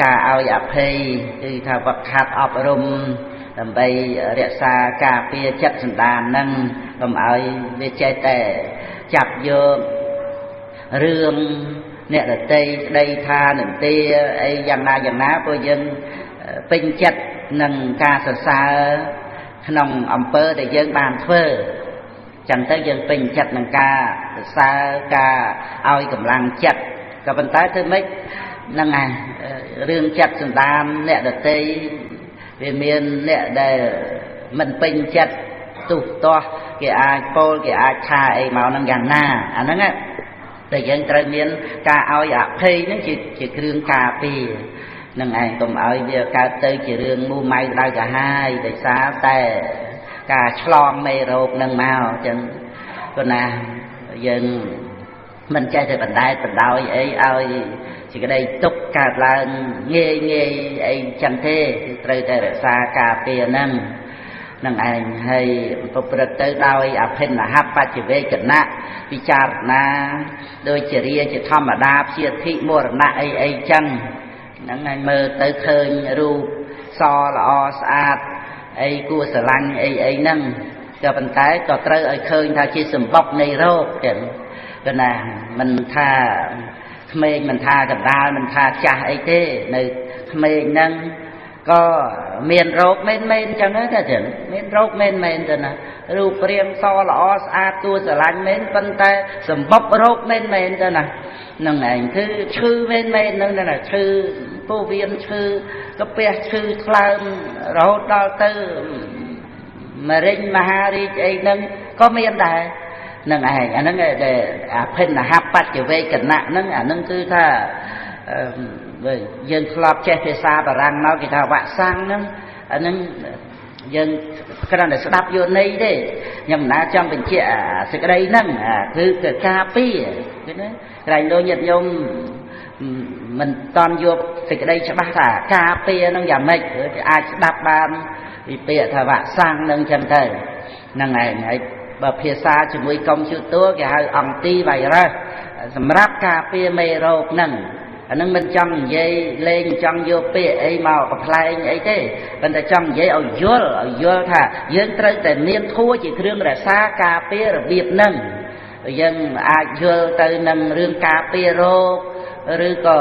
ការឲ្យអភ័យគឺថាវឹកហាត់អប់រំដើម្បីរក្សាការពារចិត្តសន្តានហ្នឹងកុំឲ្យវាចេះតែចាប់យករឿងអ្នកដតីក្តីថានន្ទាអីយ៉ាងណាព្រោះយើងពេញចិត្តនឹងការសរសើរក្នុងអំពើដែលយើងបានធ្វើចឹងទៅយើងពេញចិត្តនឹងការសរសើរការឲ្យកម្លាំងចិត្តក៏ប៉ុន្តែធ្វើម៉េចហ្នឹងឯងរឿងចិត្តសន្តានអ្នកដតីវាមានអ្នកដែលមិនពេញចិត្តទុះទាស់គេអាចពោលគេអាចថាអីមកហ្នឹងយ៉ាងណាអាហ្នឹងតែយើងត្រូវមានការឲ្យអភ័យហ្នឹងជាគ្រឿងការពារនឹងឯងកុំឲ្យវាកើតទៅជារឿងមូម៉ៅដៅកាហាយដោយសារតែការឆ្លងមេរោគនឹងមកអញ្ចឹងព្រោះណាយើងមិនចេះតែបណ្ដែតបណ្ដោយអីឲ្យសេចក្តីទុកកើតឡើងងាយអីចឹងទេគឺត្រូវតែរក្សាការពារហ្នឹងនឹងឯងហើយប្រព្រឹត្តទៅដោយអភិនហបច្ចវេកណៈពិចារណាដោយជារាជាធម្មតាព្យាធិមរណៈអីចឹងហ្នឹងឯងមើលទៅឃើញរូបសល្អស្អាតអីគួរស្រឡាញ់អីហ្នឹងក៏ប៉ុន្តែក៏ត្រូវឲ្យឃើញថាជាសម្បុកនៃរោគចឹងគឺណាមិនថាក្មេងមិនថាកណ្ដាលមិនថាចាស់អីទេនៅក្មេងហ្នឹងក៏មានរោគមែនចឹងទៅចឹងមានរោគមែនទៅណារូបរាងសល្អស្អាតគួរស្រឡាញ់មែនប៉ុន្តែសម្បុករោគមែនទៅណានឹងឯងគឺឈឺមែនហ្នឹងណាឈឺពោះវៀនឈឺកាពះឈឺថ្លើមរហូតដល់ទៅមរិញមហារាជអីហ្នឹងក៏មានដែរនឹងឯងអាហ្នឹងដែលអភិនហបច្ចវេកណៈហ្នឹងអាហ្នឹងគឺថាយើងធ្លាប់ចេះភាសាបារាំងមកគេថាវ៉ាក់សាំងហ្នឹងអាហ្នឹងយើងគ្រាន់តែស្ដាប់យកន័យទេខ្ញុំមិនណាចង់បញ្ជាក់សេចក្តីហ្នឹងគឺការពារឃើញទេក្រែងដូចញាតិញោមមិនតន់យកសេចក្តីច្បាស់ថាការពារហ្នឹងយ៉ាងម៉េចអាចស្ដាប់បានពីពាក្យថាវ៉ាក់សាំងហ្នឹងចឹងទៅហ្នឹងឯងហើយបើភាសាជាមួយកុំព្យូទ័រគេហៅអង់ទីវ៉ៃរុសសម្រាប់ការពារមេរោគហ្នឹងអានឹងមិនចង់និយាយលេងចង់យកពាក្យអីមកកំ pl ែងអីទេប៉ុន្តែចង់និយាយឲ្យយល់ថាយើងត្រូវតែមានធัวជាគ្រឿងរក្សាការពាររបៀបហ្នឹងយើងអាចយល់ទៅនឹងរឿងការពាររោគឬក៏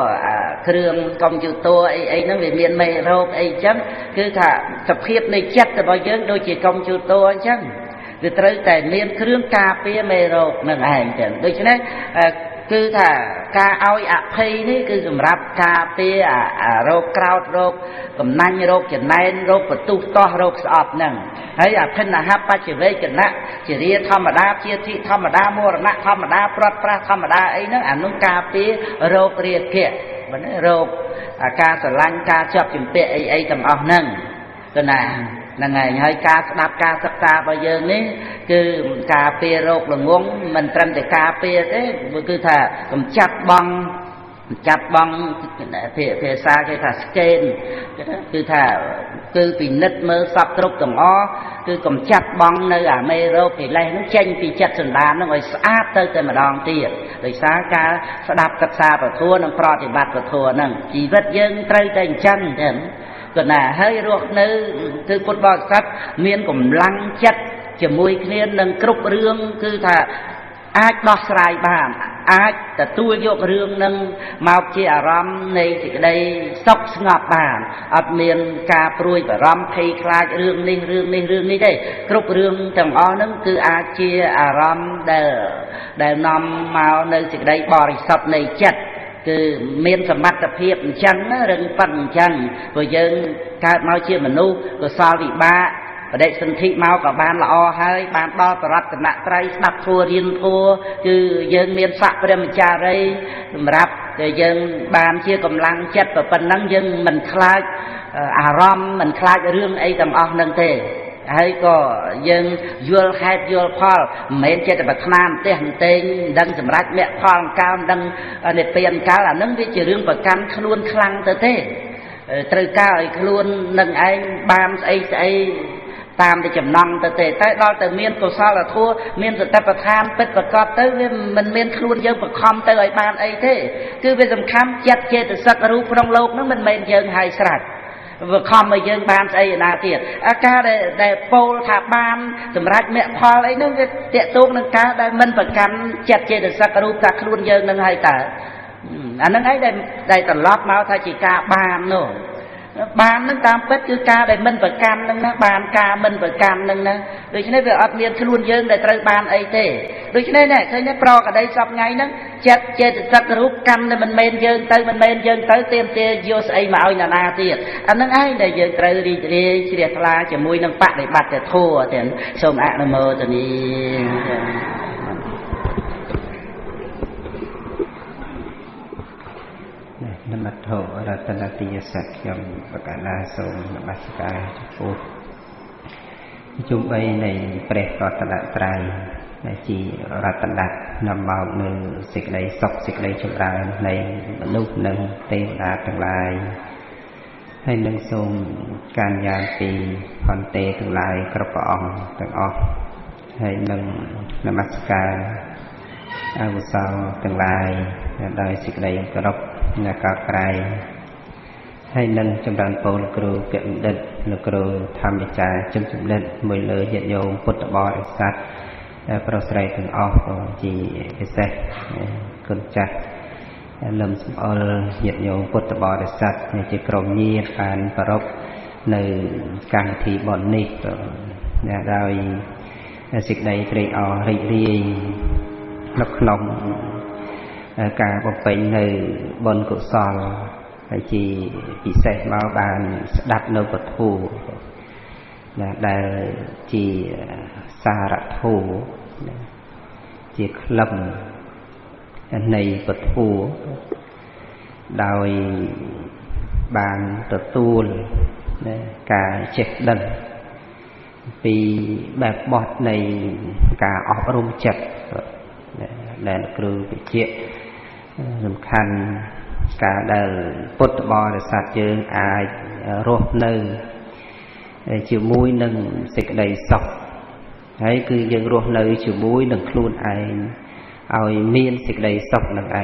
គ្រឿងកុំព្យូទ័រអីហ្នឹងវាមានមេរោគអីចឹងគឺថាសភាពនៃចិត្តរបស់យើងដូចជាកុំព្យូទ័រអញ្ចឹងគឺត្រូវតែមានគ្រឿងការពារមេរោគនឹងឯងចឹងដូច្នេះគឺថាការឲ្យអភ័យនេះគឺសម្រាប់ការពាររោគក្រោតរោគកំណាញ់រោគចំណែនរោគបន្ទុះទាស់រោគស្អប់ហ្នឹងហើយអភិនហបច្ចវេកណៈជារាធម្មតាជាធិធម្មតាមរណៈធម្មតាប្រត់ប្រាស់ធម្មតាអីហ្នឹងអានោះការពាររោគរាគៈបើណារោគការស្រឡាញ់ការជាប់ជំពាក់អីទាំងអស់ហ្នឹងគឺណាហ្នឹងហើយការស្ដាប់ការសិក្សារបស់យើងនេះគឺការពាររោគល្ងងមិនត្រឹមតែការពារទេគឺថាកម្ចាត់បងភាសាគេថាស្កេនគឺថាគឺពិនិត្យមើលសពគ្រប់ទាំងអស់គឺកម្ចាត់បងនៅអាមេរោគកិលេសហ្នឹងចេញពីចិត្តសន្តានហ្នឹងឲ្យស្អាតទៅតែម្ដងទៀតដោយសារការស្ដាប់សិក្សាពធនិងប្រតិបត្តិពធហ្នឹងជីវិតយើងត្រូវតែអញ្ចឹងចឹងក៏ណាហើយរស់នៅគឺពុទ្ធបរិស័ទមានកម្លាំងចិត្តជាមួយគ្នានឹងគ្រប់រឿងគឺថាអាចដោះស្រាយបានអាចទទួលយករឿងនឹងមកជាអារម្មណ៍នៃសេចក្តីសុខស្ងប់បានអត់មានការព្រួយបារម្ភភ័យខ្លាចរឿងនេះទេគ្រប់រឿងទាំងអស់ហ្នឹងគឺអាចជាអារម្មណ៍ដែលនាំមកនៅសេចក្តីបរិសុទ្ធនៃចិត្តគឺមានសមត្ថភាពអញ្ចឹងរឹងប៉ិនអញ្ចឹងព្រោះយើងកើតមកជាមនុស្សកុសលវិបាក ประเด็นสันติเมากับบานละอให้บานดอตรัตนะไตรนับทัวเรียนทัวคือยังเมียนสักประเดมจารีสำหรับยังบานเชี่ยกำลังเจ็ดแบบนั้นยังมันคล้ายอารมณ์มันคล้ายเรื่องไอ้ต่างออกนั่นเต้ให้ก็ยังยัวแคดยัวพอลเหม็นเจ็ดแบบนานเต้หันเต้ดังสำรับแม่พอลก้าวดังในเปลี่ยนก้าวนั่นวิจิเรื่องประกันขลุ่นคลังเต้ตรึกก้าวไอ้ขลุ่นนั่งไอ้บานไอ้ตามไปจำนำแต่เราแต่เมียนกุศลทั่วเมียนแต่ประทานเป็นประกอบเต้มันเมียนขลุ่นเยอะประคอมเต้ไอ้บานไอ้เต้คือเป็นสำคัญจัดเจตสักรูปรองโลกนั้นมันเมียนเยอะหายสลัดคอมมายังบานไอ้นาเตียอาการได้โปลถาบานสำหรับเมียพอไอ้นั่นเตะตัวนั่งการได้มันประกันจัดเจตสักรูปตะขลุ่นเยอะนั่งให้แต่อันนั้นไอ้ได้ตลอดมาถ้าจีกาบานโน่บานนั่งตามเป็ดคือกาได้มันประกันนั่งนะบานกามันประกันนั่งนะโดยเฉพาะเวลาอัดเมียนขลุ่นเยอะได้ตรบานไอ้เต้โดยเฉพาะเนี่ยเคยเนี่ยปลอกอะไรสับไงนั่งจัดเจตสักรูปกันเนี่ยมันเมนเยอะเต้มันเมนเยอะเต้เตรียมโยสไอ้มาเอาหน้าเตียอันนั้นไอ้ได้เยอะเต้ดีเรียกลาจะมวยนั่งปะได้บัดแต่ทั่วแต่สมอะนโมตัวนี้นมัตโธรัตนติยสัจยมประกาศลาทรงนมัสการทุกจุ่มใบในเปรตรัตนตรัยในจีรัตนะนำมาหนึ่งสิกในศกสิกในจุฬาในลูกหนึ่งเตวดาทั้งหลายให้หนึ่งทรงการยานปีพรเตทั้งหลายกระป๋องทั้งออกให้หนึ่งนมัสการอาวุโสทั้งหลายโดยสิกในกระรบนักกายให้นั่งจำรันโปลกรูเก็บเด็ดลกรูทำวิจัยจำจุดเด็ดมวยเลยเหยียดโยมพุทธบริษัทโปรสไลถึงออกจีเอเซคนจัดลมสมอลเหยียดโยมพุทธบริษัทในจีกรมยีการประรบในการทีบอลนิกโดยสิ่งใดเตรียอริรีลักขนมการบำเพ็ญในบนกุศลให้จีพิเศษมาบานดับโนปทูได้จีสารทูจีคลำในปทูโดยบานตะตูลการเช็คดันปีแบบบอดในการออกอารมณ์จัดและครูไปเจี๊ยสำคัญการได้พุทธบริษัทเยอะอายรบหนึ่งชิวมุ้ยหนึ่งสิกใดศกให้คือยังรบหนึ่งชิวมุ้ยหนึ่งครูนไอเอาเมียนสิกใดศกหนึ่งไอ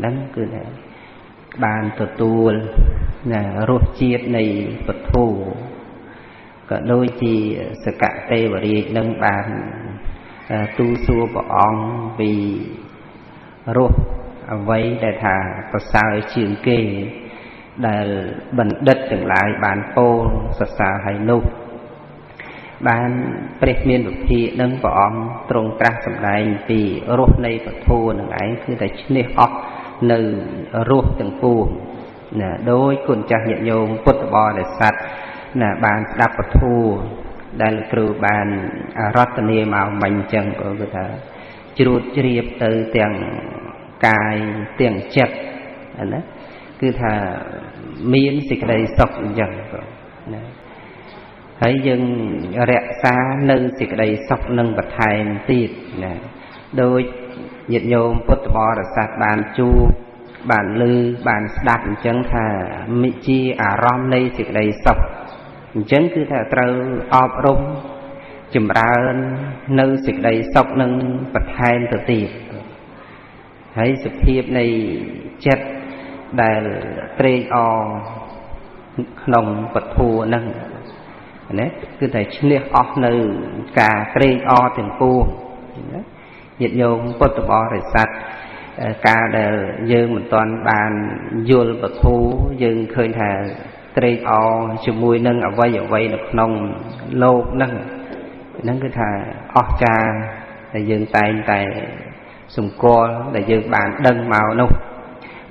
นั่นคือบานตัวตัวรบเจี๊ยบในปฐูก็โดยที่สกัดเตวรีหนึ่งบานตูซัวปองปีรูปเอาไว้ได้ทาประสาชื่อเกได้บรรดัดถึงหลายบานโปสสาให้นุบานเปรียบเมียนบุพีนั่งปองตรงกลางสำได้ปีรูปในปฐูหนึ่งไอ้คือแต่ชนิดออกในรูปถึงปูโดยคุณจะเหยียดโยมพุทธบริษัทบานดับปฐูได้ครูบานรัตเนียมาบัญจังก็คือថាជ្រួតជ្រាបទៅទាំងកាយទាំងចិត្តណាគឺថាមានសេចក្តីសុខអញ្ចឹងណាហើយយើងរក្សានៅសេចក្តីសុខនឹងបន្ថែមទៀតណាដោយញាតិញោមពុទ្ធបរិស័ទបានជួបបានឮបានស្ដាប់អញ្ចឹងថាមិជាអារម្មណ៍នៃសេចក្តីសុខអញ្ចឹងគឺថាត្រូវអប់រំចម្រើននៅសេចក្តីសុខនឹងបន្ថែមទៅទៀតហើយសភាពនៃចិត្តដែលត្រេកអរក្នុងពធัวហ្នឹងណាគឺតែឈ្នះអស់នៅការត្រេកអរទាំងពួងណាញាតិញោមពុទ្ធបរិស័ទការដែលយើងមិនទាន់បានយល់ពធัวយើងឃើញថាត្រេកអរជាមួយនឹងអវ័យនៅក្នុងលោកហ្នឹងគឺថាអស្ចារ្យដែលយើងតែងតែសម្គាល់ដែលយើងបានដឹងមកនោះ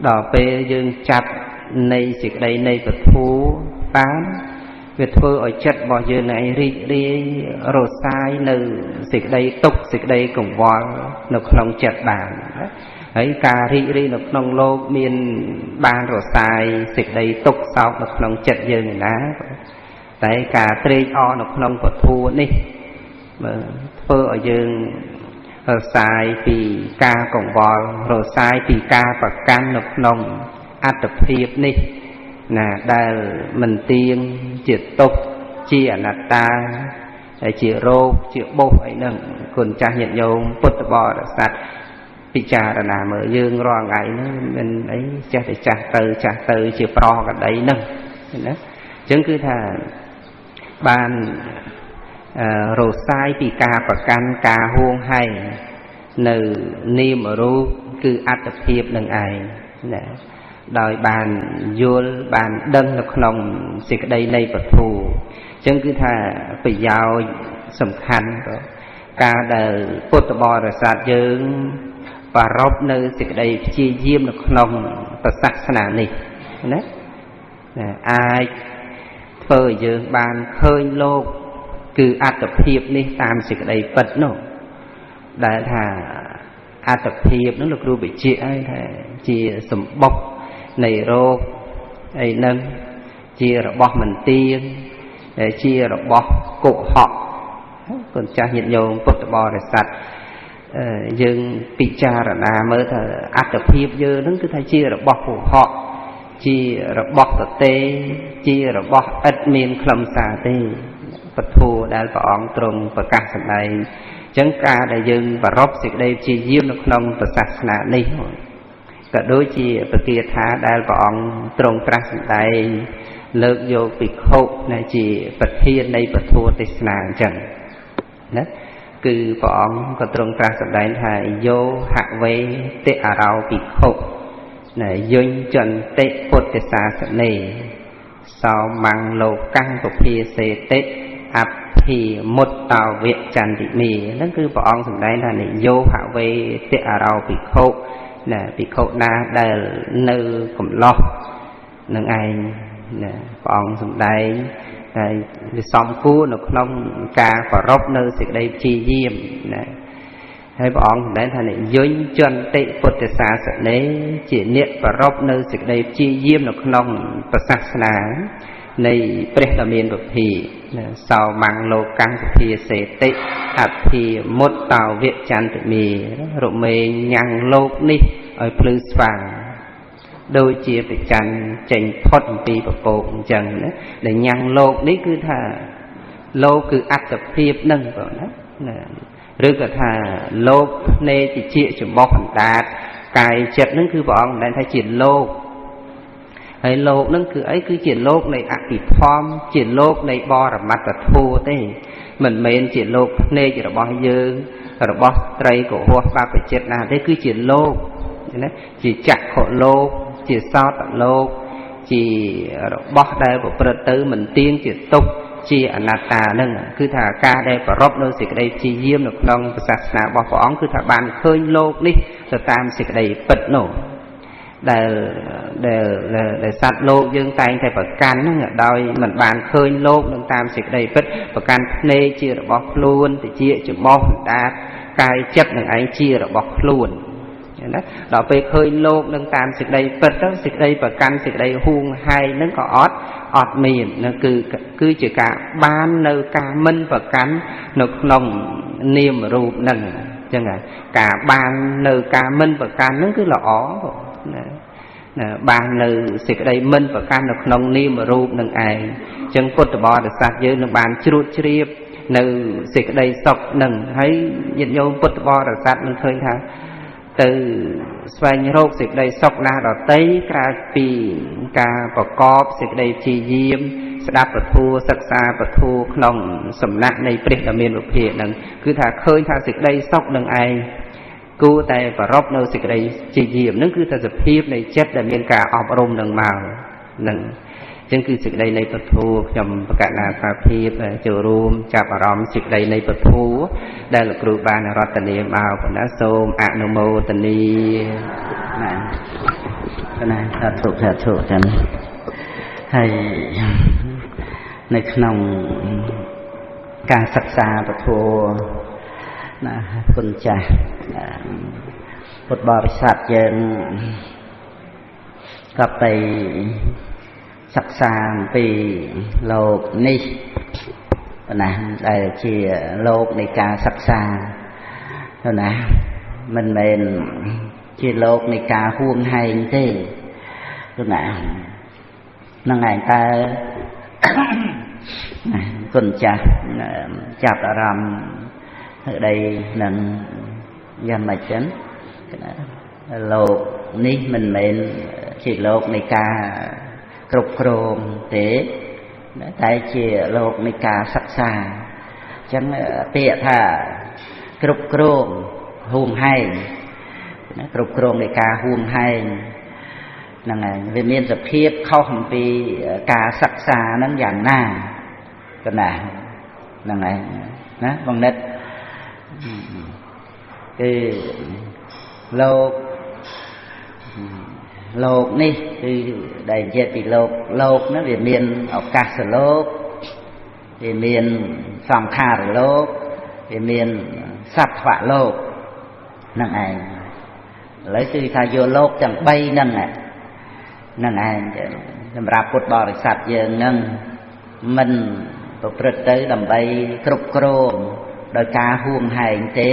ដល់ពេលយើងចាប់នៃសេចក្តីនៃពធัวបាន việc thưa ở chất bỏ giờ này đi rồi sai nơi xịt đây tục xịt đây cùng vò nó không chặt bàn ấy cà ri nó không lô miền ban rồi sai xịt đây tục sau nó không chặt giờ này ná tại cà tri o nó không có thua đi mà thưa ở giờ sai vì ca cùng vò rồi sai vì ca và can nó không áp tập hiệp đi nè đây mình tiên triệt tục chia là ta chia rô chia bố ấy nâng còn cha nhận dấu bút bò đã sạch bị cha là làm ở dương ro ngày mình ấy cha để cha từ chia pro cả đấy nâng chứng cứ thà ban rồi sai vì ca và can ca huông hay nừ niêm ở ru cứ áp tập hiệp nâng ai nè đòi bàn vô bàn đâm được lòng xịt đây này vật thù chân cứ thà phải giao sầm khăn ca đời cốt bò rồi sạt dương và rốt nơi xịt đây chia diêm được lòng và sắc sanh này đấy ai phơi dương bàn khơi lô cứ áp tập hiệp đi tam xịt đây vật nổ đại thà áp tập hiệp nó được ru bị chia ai thà chia sầm bọc này rô ấy nâng chia rồi bó mình tiên chia rồi bó cụ họ còn cha hiện nhôm bột bò rồi sạch nhưng bị cha rồi là mới thở áp tập hiệp dơ nó cứ thay chia rồi bó cụ họ chia rồi bó tập tê chia rồi bó ất miên khâm xà tê vật thù đã có ong trùng và cả sẵn này chẳng ca đại dương và rốc xịt đây chia diêm được nông và sạch nạ đi cả đối chi bậc kia thá đã bọn trồng trắc đại lực vô bị khổ này chỉ bậc thiên đây bậc thua tịch nàng chẳng đó cứ bọn có trồng trắc đại thà vô hạ về tệ à rau bị khổ này duyên chuẩn tệ phốt tệ xa sẵn này sau mang lô căng của phía xê tệ áp thì một tàu viện tràn thị mì nó cứ bọn sẵn đại là này vô hạ về tệ à rau bị khổ là bị khổ na đây nơi cùng lo nâng ai nè còn sum đây vì xong cú nó không ca và rốc nơi sự đây chi diêm nè hay bọn đấy thành này dưới chân tị phật tử xa sẽ lấy chỉ niệm và rốc nơi sự đây chi diêm nó không và sắc ná này bế là miền vực thì sau mang lô căng thì sẽ tị hạt thì một tàu viện chăn tự mì rồi mê nhang lô ní ở plus vàng đôi chia phải chăn chành phốt vì và bộ chẳng để nhang lô ní cứ thà lô cứ áp tập hiệp nâng vào đó rồi cả thà lô nê chỉ chia cho bó phần đạt cài chật nó cứ bọn đang thay chuyển lô hay lô nó cứ ấy cứ chuyển lô này ạc bị form chuyển lô này bo là mặt là thua thế mình mến chuyển lô nê chỉ là bo dư rồi bo tray của hoa ba phải chết là thế cứ chuyển lô chỉ chặt khổ lô chỉ so tận lô chỉ bo đây của phật tử mình tiên chỉ tục chỉ anatta nâng cứ thà ca đây và rốt nơi xịt đây chỉ diêm được lòng sạch nà bỏ phỏng cứ thà bàn khơi lô đi rồi tam xịt đây bật nổ để sát lô dương tay thay phải cắn đôi mình bàn khơi lô nâng tam xịt đây bật và can nê chia được bọc luôn thì chia chữ bó đá cài chất nâng ấy chia được bọc luôn đó về khơi lô nâng tam xịt đây bật đó xịt đây và can xịt đây huông hai nâng có ọt miền nó cứ chỉ cả ban nơi ca minh và cắn nó lòng niềm rụp nâng chẳng hạn cả ban nơi ca minh và cắn nó cứ là ó ban nơi xịt đây minh và cắn nó lòng niềm rụp nâng ai chẳng phút bò được sạch dưới nó bàn chuột chriếp nơi xịt đây sọc nâng hay nhận nhau phút bò được sạch mình khơi thang từ xoay rốt xịt đây sọc na đỏ tấy ca pì ca và cọp xịt đây chi diêm đáp và thua sắc xa và thua lòng sầm nặng này bế là miền vực hiện nâng cứ thà khơi thà xịt đây sọc nâng ai cứu tay và rốt nơi xịt đây chi diêm nâng cứ thà dập hiếp này chết là miền cả ọp rôm nâng màu nâng chân cứ xịt đây này vật thua nhằm cả là pha hiếp chiều rùm chạp ở rõm xịt đây này vật thua đây là cựu ban là rót tần niệm màu của nó xôm ạ nô mô tần ni cái này thật thụ chân hay ในขนมการศึกษาปฐมนะคุณจ่าพุทธบริษัทยังก็ไปศึกษาปีโลกนี้นะได้เชี่ยโลกในการศึกษาเท่านะมันเป็นเชี่ยโลกในการห่วงให้ที่เท่านะนั่งไงตาคุณจะจับอารมณ์ở đây là dân mà chấn lột ní mình mệnh chỉ lột này ca cục cồn thế tại chỉ lột này ca sắc xa chẳng tiệt thà cục cồn hùng hay cục cồn này ca hùng hay là về miền tập hiệp không vì ca sắc xa nó dạng na cái này là này đó bằng đất cái lột níคือđại diện bị lột nó về miền ở cả sở lột về miền sòng khả lột về miền sập phạ lột năng ai lấy từ thay vô lột chẳng bay năng ai làm ra cột bò để sạch giờ năng mình tổ chức tới đầm bay cục cồnโดยการห่วงใยเต้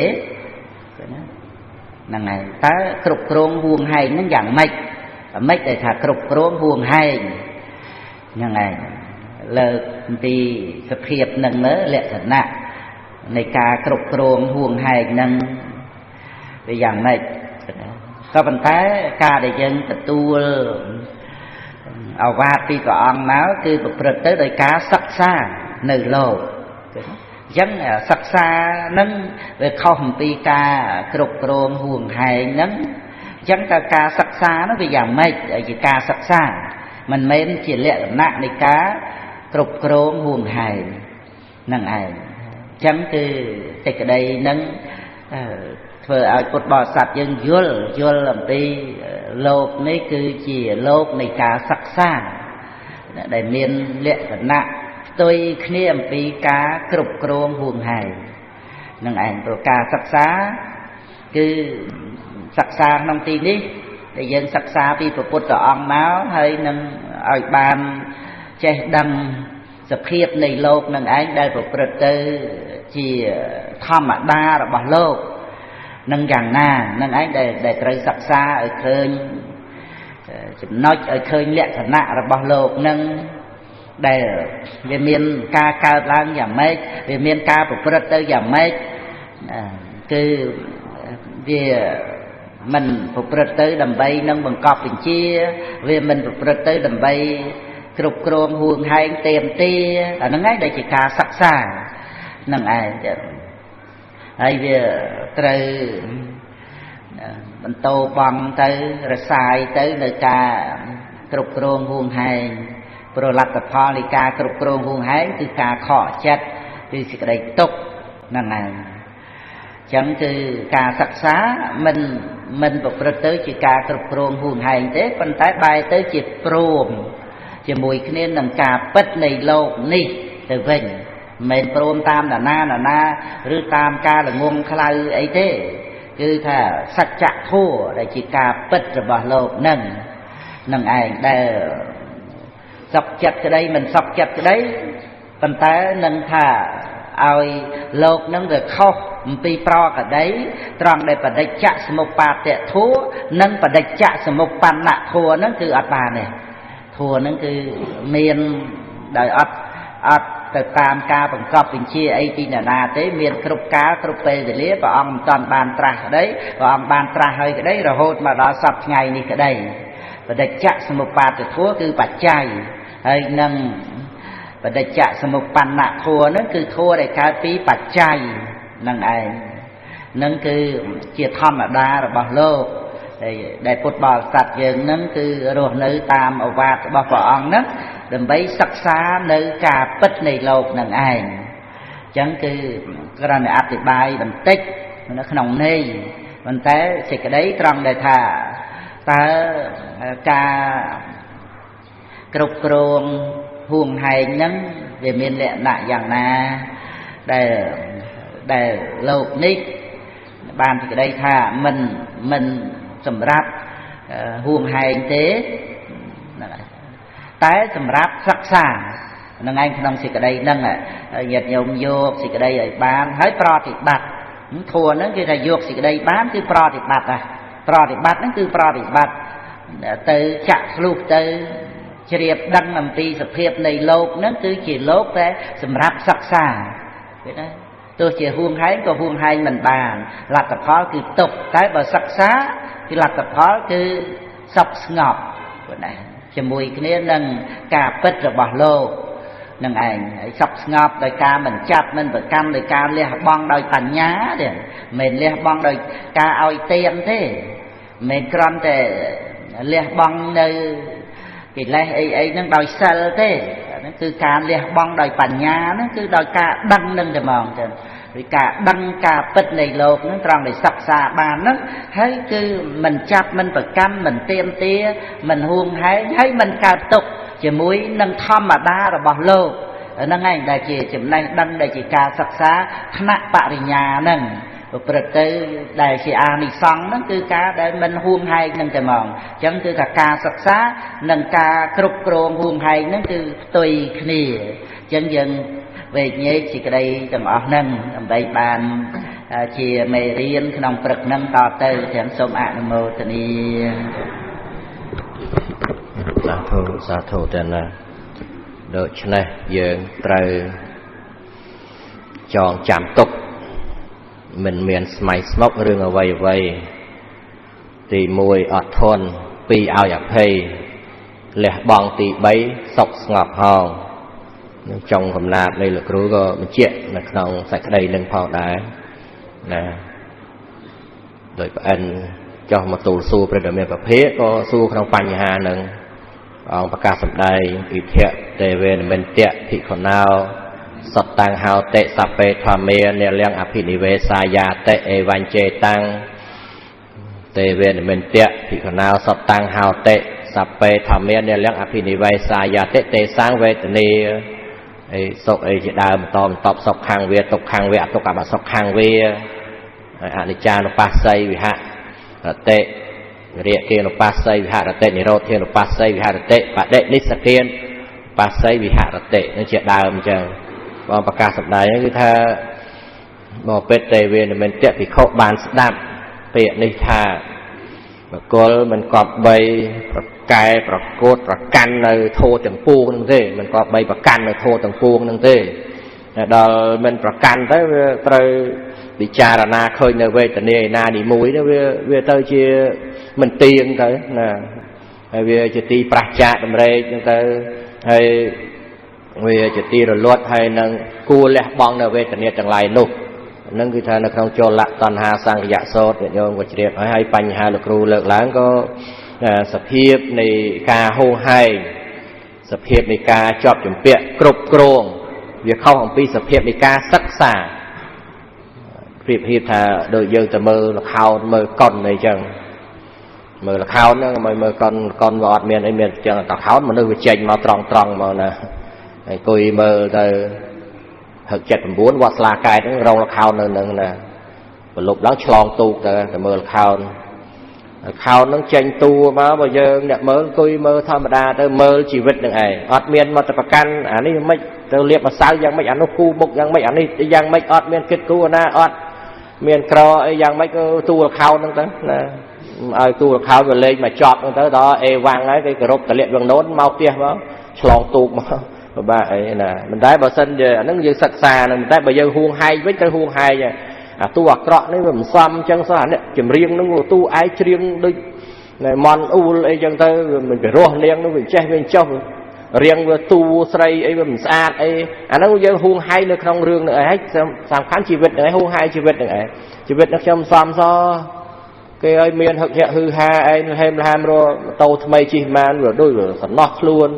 นั่นไงถ้ากรุบกรองห่วงใยนั่นอย่างไม่แต่ถ้ากรุบกรองห่วงใยยังไงเลิกตีสเปียบหนึ่งเนื้อเละถนัดในการกรุบกรองห่วงใยนั่นไปอย่างไม่ก็เป็นแต่การได้ยังตัดตัวเอาวาดปีก่อนแล้วคือประพฤติโดยการศึกษาในโลกdân sắc xa nâng về không bị ca cục rôn huồng hài nâng dân ca sắc xa nó vì giảm mệt chỉ ca sắc xa mình mến chỉ lệ nạn này cá cục rôn huồng hài nâng ai dân từ cái đây nâng vừa ở cột bò sạch dân dùl làm đi lột này cứ chỉ lột này cá sắc xa để miền lệ nạn tôi khniệm bị cá cục cồn huồng hài năng ảnh rồi cá sắc xá cứ sắc xa nông tin đi để dân sắc xa bị phụ bột ong máu hay năng ở bàn che đầm sập khiếp này lột năng ảnh đây phụ bột tư chỉ thom mà đa là bỏ lột năng gàng na năng ảnh để trời sắc xa ở khơi nói ở khơi lẹ thật nạ là bỏ lột năng để về miền ca cao lang giảm mấy về miền ca của Phật tử giảm mấy cứ về mình của Phật tử đầm bay nâng bằng cọp bình chia về mình của Phật tử đầm bay cục cồn huồng hai tiền tia là nó ngay đây chỉ ca sắc xa nâng ai ai về từ mình tô bằng tới rồi xài tới nơi ca cục cồn huồng haiโปรลัตพอลิกากรุบกรองหุงหายคือการขอจัดคือสิ่งใดตกนั่นไงจังคือการศึกษามันบอกประเตยคือการกรุบกรองหุงหายเต้ปัญไตใบเตยจีบโปรมจะมวยขึ้นหนังกาเป็ดในโลกนี้แต่เว้นเมนโปรมตามหน้าหรือตามกาหรืองงคลายไอ้เต้คือถ้าสัจจะทั่วได้จีกาเป็ดจะบอกโลกนั่งไอ้ได้sọc chặt cái đây mình sọc chặt cái đấy phần té nâng thả ao lột nâng về khóc pi pro cả đấy tròn đây phải đây chạ một ba tệ thua nâng phải đây chạ một pan nạ thua nâng cứ ắt bà này thua nâng cứ miền đời ắt từ tam ca bằng cọp bình chia ai tin là na tới miền cục cá cục pê để lấy và ông toàn bàn tra đấy và ông bàn tra hơi cái đấy rồi hốt mà đó sọc ngày đi cái đây và đây chạ một ba tệ thua cứ bạch chay hay nâng và đại trả một bàn nạ thua nó cứ thua để cái phí bạch chay nâng ai nâng cứ chia thom ở đa rồi bỏ lô để phút bỏ sạch dừng nâng cứ rồi nơi tam ở vạt bỏ bỏ ong nấc đừng bấy sắc xa nơi cả bất này lột nâng ai chẳng cứ cái này áp thì bài bằng tích nó không nê mình té thì cái đấy trong để thả ta ca cục cồn huông hay nắng về miền lệ nạ dạng na để lột nít bàn thì đây thà mình sầm ráp huông hay thế tái sầm ráp sắc sả nâng anh không xịt cái đây nâng nhiệt nhôm vô xịt cái đây ở bàn hết pro thì bạt thua nó kia là vô xịt cái đây bán cứ pro thì bạt nó cứ pro thì bạt từ chặt lụt từ triệp đăng làm pi sập hiệp này lột nó cứ chỉ lột thế sầm ráp sắc sả tôi chỉ huông hay có huông hay mình bàn là tập khó cứ tục cái bờ sắc xá thì là tập khó cứ sọc ngọc này cho mùi cái này nâng cà pít rồi bỏ lô nâng ảnh sọc ngọc đôi ca mình chặt mình phải cam đôi ca lia bong đôi tàn nhá để mình lia bong đôi ca oi tiền thế mình còn để lia bong nơi thì lấy ấy nó đòi sờ thế nó cứ ca lia bong đòi tàn nhá nó cứ đòi ca đăng nâng để mòn rồi cả đăng cả bít này lột nó tròn để sập xà bàn nó thấy cứ mình chặt mình phải cam mình tiêm tía mình huông thấy mình cả tục chỉ muối nâng thom mà đa rồi bỏ lô nâng ảnh đại chỉ chấm này đăng đại chỉ cả sập xá nặng bạ thì nhà nâng rồi tới đại chỉ đi xong nó cứ cá để mình huông hay nâng cái mòn chẳng cứ cả sập xá nâng cả cục cồn huông hay nó cứ tùy khỉ chân dần về nhé chỉ cái đây tầm ở nâng đây bàn chia mê riêng trong phật nâng to tới thèm sôm ạ nam mô tây ni sa thô tên là đợi cho này dương trời chọn chạm tục mình miền máy smoke rương ở vầy thì mùi ọt thôn pi ao dạp hây lẹ bong tì bấy sọc ngọt hòn trong cầm nạp đây là cứu có mình chuyện là không sạch đây lưng phao đá nè rồi anh cho một tù su về miền bắc phía có su không phanh nhà nâng ông bạc ca sầm đây ý thiện tề về mình tiện thị còn nào sập tăng hào tệ sập pe thoa mê nè liang áp thị về xa ya tệ van chê tăng tề về mình tiện thị còn nào sập tăng hào tệ sập pe thoa mê nè liang áp thị về xa ya tệ tề sang về tề sọc ấy chỉ đào tòm tọp sọc hàng về tục hàng về tục cả bà sọc hàng về anh cha nó pass say vì hạ tệ riêng kia nó pass say vì hạ tệ này rồi kia nó pass say vì hạ tệ và đệ lít sạc tiên pass say vì hạ tệ nó chỉ đào mình chờ còn bạc ca sập đáy như tha bỏ pet tệ về mình tiện thì khâu bàn đạm tiện đi tha và cô mình cọp bay cáiประกฏประกันเลยโทรถึงปูนั่นสิมันก็ใบประกันเลยโทรถึงปูนั่นสิดอมันประกันtới tới bị cha là na khơi nơi về tận này na đi mũi đó về tới chia mình tiền tới nè về chia ti pracha đầm rê tới hay về chia ti rồi luốt hay nâng cua lẹ bong nơi về tận này chẳng lại nụ nâng cái thằng nó không cho lạ toàn hà sang dạ sốt để nhôm của chị đẹp hay bánh hà lực ru lực láng cóสภาพในการโฮไฮสภาพในการจอบจุ่มเปียกรบกรองเวียเข้าของปีสภาพในการศึกษาเปรียบเทียบถ้าโดยเยอะแต่มือละเขามือก้อนในจังมือละเขาเนี่ยมือก้อนวอดเมียนไอเมียนจังต่อเขามันนึกว่าเจงมาตรองมานะไอ้กุยมือแต่หกเจ็ดบุญวัดลากายทั้งเราละเขาหนึ่งนะบรรลุแล้วฉลองตูแต่มือละเขาเขานั่งเจงตัวมาบ่เยอะเนี่ยมือกุยมือธรรมดาแต่มือชีวิตหนึ่งไอ้อดเมียนมาแต่ประกันอันนี้ไม่เราเรียกมาสาวยังไม่อันนู้คู่บุกยังไม่อันนี้ยังไม่อดเมียนคิดกูนะอดเมียนกรอยังไม่ก็ตัวเขานั่งตั้งนะตัวเขาไปเลยมาจอบนั่งตั้งต่อวางไอ้cáiรบแต่เรียกวางโน้นเมาเตี้ยมั้งฉลองตูมาบ้าไอ้น่ะมันได้บ่เส้นเยอะนั่งยืนสักษามันได้บ่เยอะห่วงไฮไว้จะห่วงไฮเนี่ยตัวเกราะนี่มันซ้ำจังสารเนี่ยจำเรียงนึกว่าตัวไอ้เรียงด้วยมอนอูไอ้จังเตอมันไปรัวเลี้ยงนึกว่าเจ้าเป็นเจ้าเรียงว่าตัวใส่ไอ้มันสะอาดไอ้อันนั้นยังห่วงไฮในครองเรืองเนี่ยให้สามขั้นชีวิตเนี่ยห่วงไฮชีวิตเนี่ยชีวิตนักชมซ้ำซ้อcáiไอ้เมียนหักเหฮือฮาไอ้เฮมลามรัวโตทำไมจีมันรัวด้วยรัวสันนอกล้วน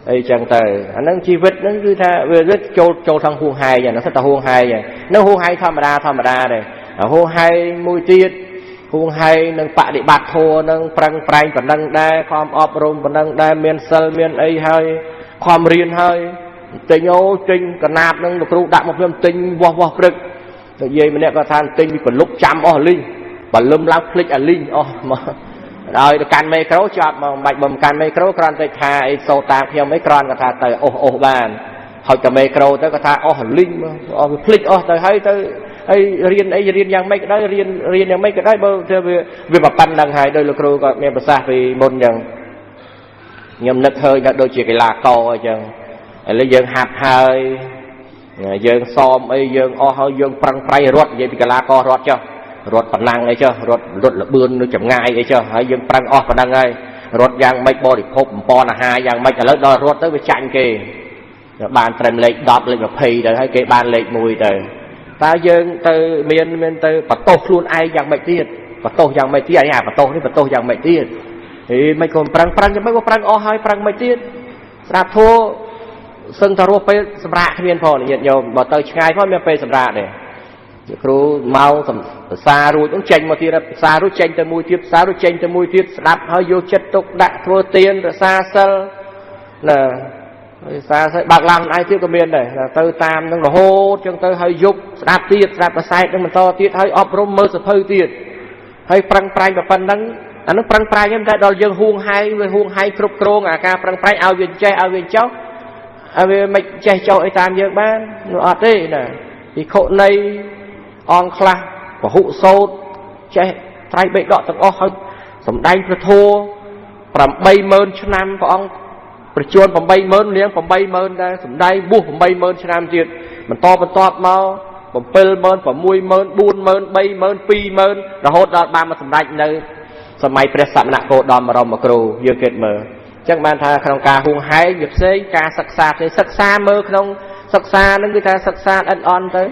ไอ้จังเตออันนั้นชีวิตนั้นคือถ้าเวลาโจทางห่วงไฮอย่างนั้นถ้าห่วงไฮอย่างนั้นห่วงไฮธรรมดาเลยห่วงไฮมวยตีห่วงไฮนั่งปะดิบัตโทนั่งปรังปรายปนังได้ความอบรมปนังได้เมียนเซลเมียนไอ้ไฮค ความเรียนให้ติงโอ้ติงกระนาบนั่งครูดักมาเพิ่มติงวอปรึกแต่เย่มันเนี่ยก็ทานติงมีผลลุกจำลิงบรรลุล้างพลิกลิงมาrồi can mấy khấu chọt mà bạch bầm can mấy khấu con tới thà ấy sâu tạm theo mấy conก็thà tới bàn họ cho mấy khấu tớiก็thà linh mà phịch tới hay tới ấy riêng yang mấy cái đấy riêng yang mấy cái đấy bao về mặt pan đằng hai đôi lục ru có nghe bớt xa vì môn rằng nhầm nứt hơi đôi chỉ cái là co chẳng lấy dân hạt hơi dân xóm ấy dân hơi dân prang pray rót vậy thì cái là co rót choรถปนังไอ้เจ้ารถระเบือนจับง่ายไอ้เจ้าให้ยังปรังออกปนังไงรถยางไม่บริภพปอนหายางไม่แต่แล้วดอรถtớiไปจันเกบานเต็มเล็กดอปเล็กแบบพีเดี๋ยวให้เกบานเล็กมวยเดี๋ยวตายังเตอเมียนเตอปัตโต้ครูนไอยางไม่เตี้ยปัตโต้ยางไม่เตี้ยไอ้ปัตโต้นี่ปัตโต้ยางไม่เตี้ยไม่คนปรังยังไม่ว่าปรังออกให้ปรังไม่เตี้ยสระโทซึ่งทารวไปสำราญเมียนพอเนี่ยโยมบอกเตอช่างเพราะเมียไปสำราญเนี่ยครูเมาซารูต้องเจงมาทีละซารูเจงแต่มวยทิพย์ซารูเจงแต่มวยทิพย์สลับให้โยจัดตกดักทัวเตียนซาเซลน่ะซาเซลบางลำไอ้ที่ก็เมียนเลยเตอตามต้องโหดจนเตอให้ยุบสลับตีสลับมาใส่ต้องมันต่อตีให้อบรมมือสะเพยตีให้ปรังปลายแบบปันนั้นอันนั้นปรังปลายยังได้ดอลยังห่วงให้ครบโครงการปรังปลายเอาเวียนใจเอาเวียนเจ้าเอาเวียนไม่ใจเจ้าไอ้ตามเยอะบ้านอดได้น่ะอีโคในองคลาvà hụ sâu che trai bệ đọ tầng hơi sầm đai pro thô làm bay mơn cho nam của ông pro chuồn làm bay mơn liếng làm bay mơn đây sầm đai buộc làm bay mơn cho nam chuyện mình to mau làm pel mơn làm mui mơn buôn mơn bay mơn pi mơn rồi hốt đọt ba mà sầm đai nơi sầm mai pre sạm nặng cô đòn mà rồng mà kêu dương kết mờ chắc ban tha khang ca hung hái nghiệp xây ca sắc xa mơ không sắc xa nó người ta sắc xa ân on tới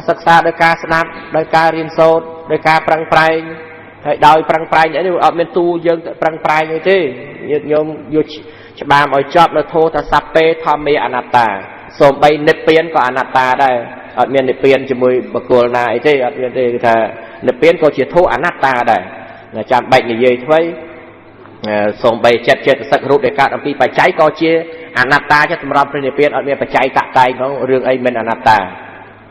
ศึกษาโดยการสนับโดยการเรียนโซดโดยการปรังไพรโดยปรังไพรเนี่ยนี่เอาเป็นตู้ยังปรังไพรอย่างที่โยมยุชบามเอาจอบแล้วโทแต่สัพเพทอมเมอนัตตาสมไปเนเปียนก็อนัตตาได้เอาเมียนเนเปียนจะมือบกวลนาไอ้ที่เอาเมียนที่ถ้าเนเปียนก็จะโทอนัตตาได้จำใบในเย่ถ้วยส่งไปเจ็ดสักรูปในการเอาปีไปใช้ก็เชี่ยอนัตตาจะสำหรับเนเปียนเอาเมียนไปใช้ตะไคร้ของเรื่องไอ้เมนอนัตตา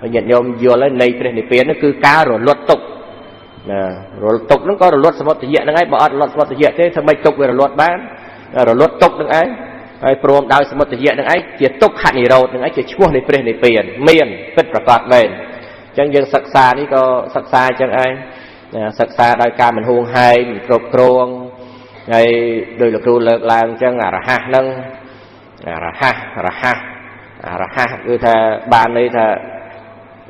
nhận nhôm vừa lên này cái này nó cứ cá rồi luật tục nó có rồi luật sản phẩm tự nhiên nó ấy bỏ luật sản phẩm tự nhiên thế thôi mấy tục về rồi luật bán rồi luật tục nó ấy prom đào sản phẩm tự nhiên nó ấy chỉ tục hạn gì đâu nó ấy chỉ chua này tiền miền phếtประกอบbền chẳng dừng sắc xa đi có sắc xa chẳng ai sắc xa đại ca mình huông hay mình cột cồn ngày đôi lực ru lực làm chẳng là ha nâng là ha cứ thà bàn đây thà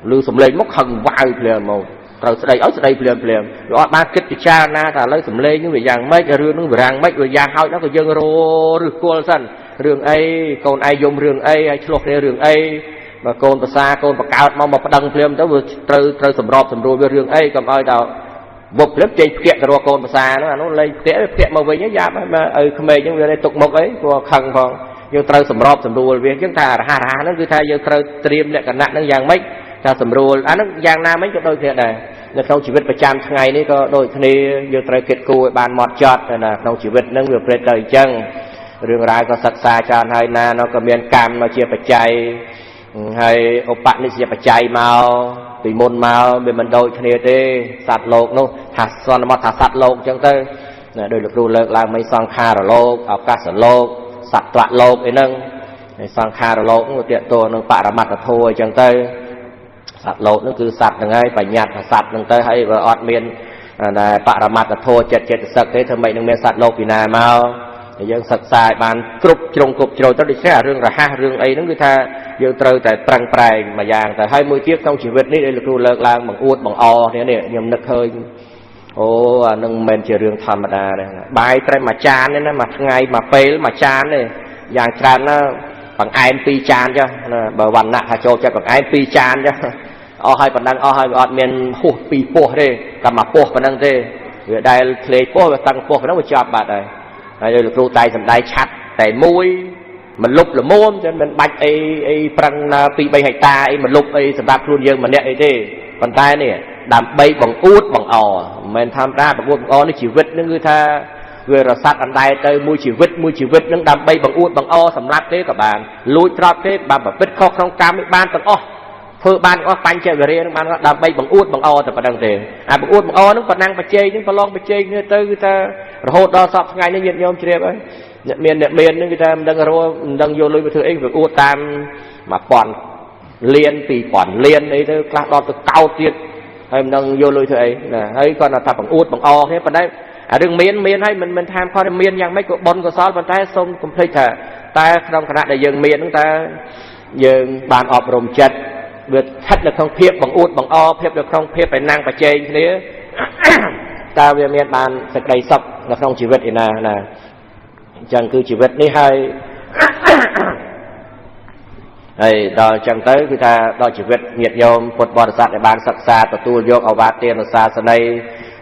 lưu sầm lên mốc hằng vài liền màu rồi sẽ đây liền rồi ba kết cha na thà lấy sầm lên những người giang mấy cái rương những người giang mấy người giang hơi nó có dân rô rực cô sân rương ấy còn ai dùng rương ấy ai chốt này rương ấy mà con ta xa con bạc cao mong một đằng liền tới vừa trời sầm rọp sầm rùi với rương ấy cầm ai đâu vụt lớp chơi kẹt rồi con ta xa nó lên kẹt mà về nhớ giáp mà không mê những người đây tục một ấy của khăn phong nhưng trời sầm rọp sầm rùi với chúng ta hà nó cứ thay giờ trời tiêm lại cả nạn nó giang mấy taสำรวจอันนั้นยางน้ำไม่ก็โดยเท่าใดในtrongชีวิตประจำทั้งไงนี่ก็โดยทีนี้อยู่ตระเกียบกูบานหมดจอดนะtrongชีวิตนั่งอยู่เปรตเลยจังเรื่องรายก็ศึกษาจารย์ให้นาnóก็มีการมาเชียร์ปัจจัยให้อุปนิสัยปัจจัยมาตีมนมาเป็นมันโดยทีนี้เต้สัตว์โลกนู้หัดสอนมาหัดสัตว์โลกจังเต้โดยหลักรู้เลิกลางไม่สังขารโลกเอากาสโลกสัตว์ตะโลกไอ้นั่งสังขารโลกนู้เตี้ยตัวนึงปะระมัดระโทจังเต้สัตว์โลกนั่นคือสัตว์ยังไงปัญญาสัตว์นั่นเตยให้อดเมียนปรมาตโทเจ็ดสักเทำไมนั่งเมียนสัตว์โลกปีนามายังสักสายบานกรุบจงกรุบโจยต้องได้แค่เรื่องระหะเรื่องไอ้นั่นคือถ้ายังเตยแต่ปรังแปลงมาอย่างแต่ให้มือเทียบtrongชีวิตนี้ได้รู้เลิกลางบังอวดบังอเนี่ยยมนึกเคยโอ้นั่งเมียนเจริญธรรมดาเลยใบไตรมาจานเนี่ยนะมาไงมาเปย์มาจานเลยอย่างจานนะbằng ai pi chan cho bờ văn nạ hà châu cho bằng ai pi chan cho hai phần năng hai ọt miền hụt pi po đây cầm mà po phần năng đây rồi đây lấy po và tăng po nó một chọp bạt này đây là kêu tay sầm tay chặt tay môi mình lục là môn cho mình bạch ai prang pi bay hạch ta mình lục ai sầm đạp luôn dương mình nhẹ đây còn tay này đàm bay bằng út bằng mình tham ra bằng út nó chỉ vứt nó người ta về rồi sát anh đây tới mùi chỉ vịt nâng đam bay bằng uất bằng o sầm lát thế các bạn lùi trọt thế bà vịt khóc trong cam ban tầng o phơi ban có bánh chơi về riêng ban có đam bay bằng uất bằng o thì bà đăng tiền bằng uất bằng o nó còn năng bà chơi nhưng bà lon bà chơi như tư ta hốt đo sọp ngày nó nhiệt nhôm chơi ấy miền người ta đang vô lùi về thứ ấy về uất tam mà còn liên thì còn liên ấy thôi các đo từ cao tiết hay đang vô lùi thứ ấy là ấy còn là ta bằng uất bằng o thế còn đấy đừng miền hay mình tham coi miền yang mấy của bon của xót bàn tay sông complete ta trong khả năng để dừng miền chúng ta dừng bàn ọp rồng chật vượt hết được không phép bằng uất bằng o phép được không phép phải năng phải chơi thế ta về miền bàn sạch đầy sọc là không chỉ vật thì là chẳng cứ chỉ vật đi hay đây đó chẳng tới người ta đó chỉ vật nhiệt nhôm một bò sạt để bàn sặc xa tụi tôi vô ở bát tiền ở xa sau đây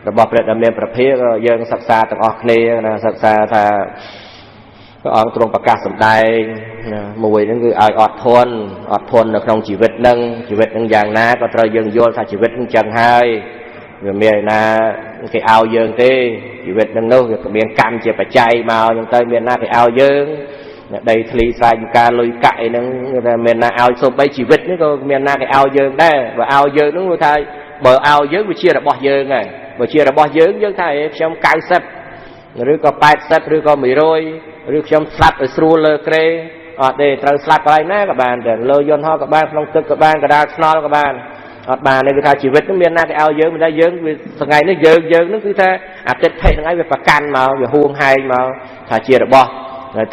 ระบบเรื่องเมียนประเภทยังศึกษาต่างออกเนี่ยนะศึกษาถ้าก็ออกตรงประกาศสำได้มวยนั่นคืออดทนในក្នុងชีวิตนึงอย่างนะก็ត្រូវយើងយល់ថាជីវិតនឹងចឹងហើយវាមានណាគេឲ្យយើងទេជីវិតនឹងនោះវាមានកម្មជាបច្ច័យមកចឹងទៅមានណាគេឲ្យយើងដីធ្លីស្រែចម្ការលុយកាក់អីហ្នឹងតែមានណាឲ្យសូម្បីជីវិតនេះក៏មានណាគេឲ្យយើងដែរបើឲ្យយើងនោះថាបើឲ្យយើងវាជារបស់យើងហើយបើជារបស់យើងថាខ្ញុំ90ឬក៏80ឬក៏100ឬខ្ញុំស្លាប់ឲ្យស្រួលលើក្រេអត់ទេត្រូវស្លាប់កន្លែងណាក៏បានតែលើយន្តហោះក៏បានក្នុងទឹកក៏បានកដាលខ្នល់ក៏បានអត់បានទេគឺថាជីវិតនឹងមានណាគេឲ្យយើងមិនថាយើងវាថ្ងៃនេះយើងនឹងគឺថាអតិថិហ្នឹងឯងវាប្រកាន់មកវាហួងហែងមកថាជារបស់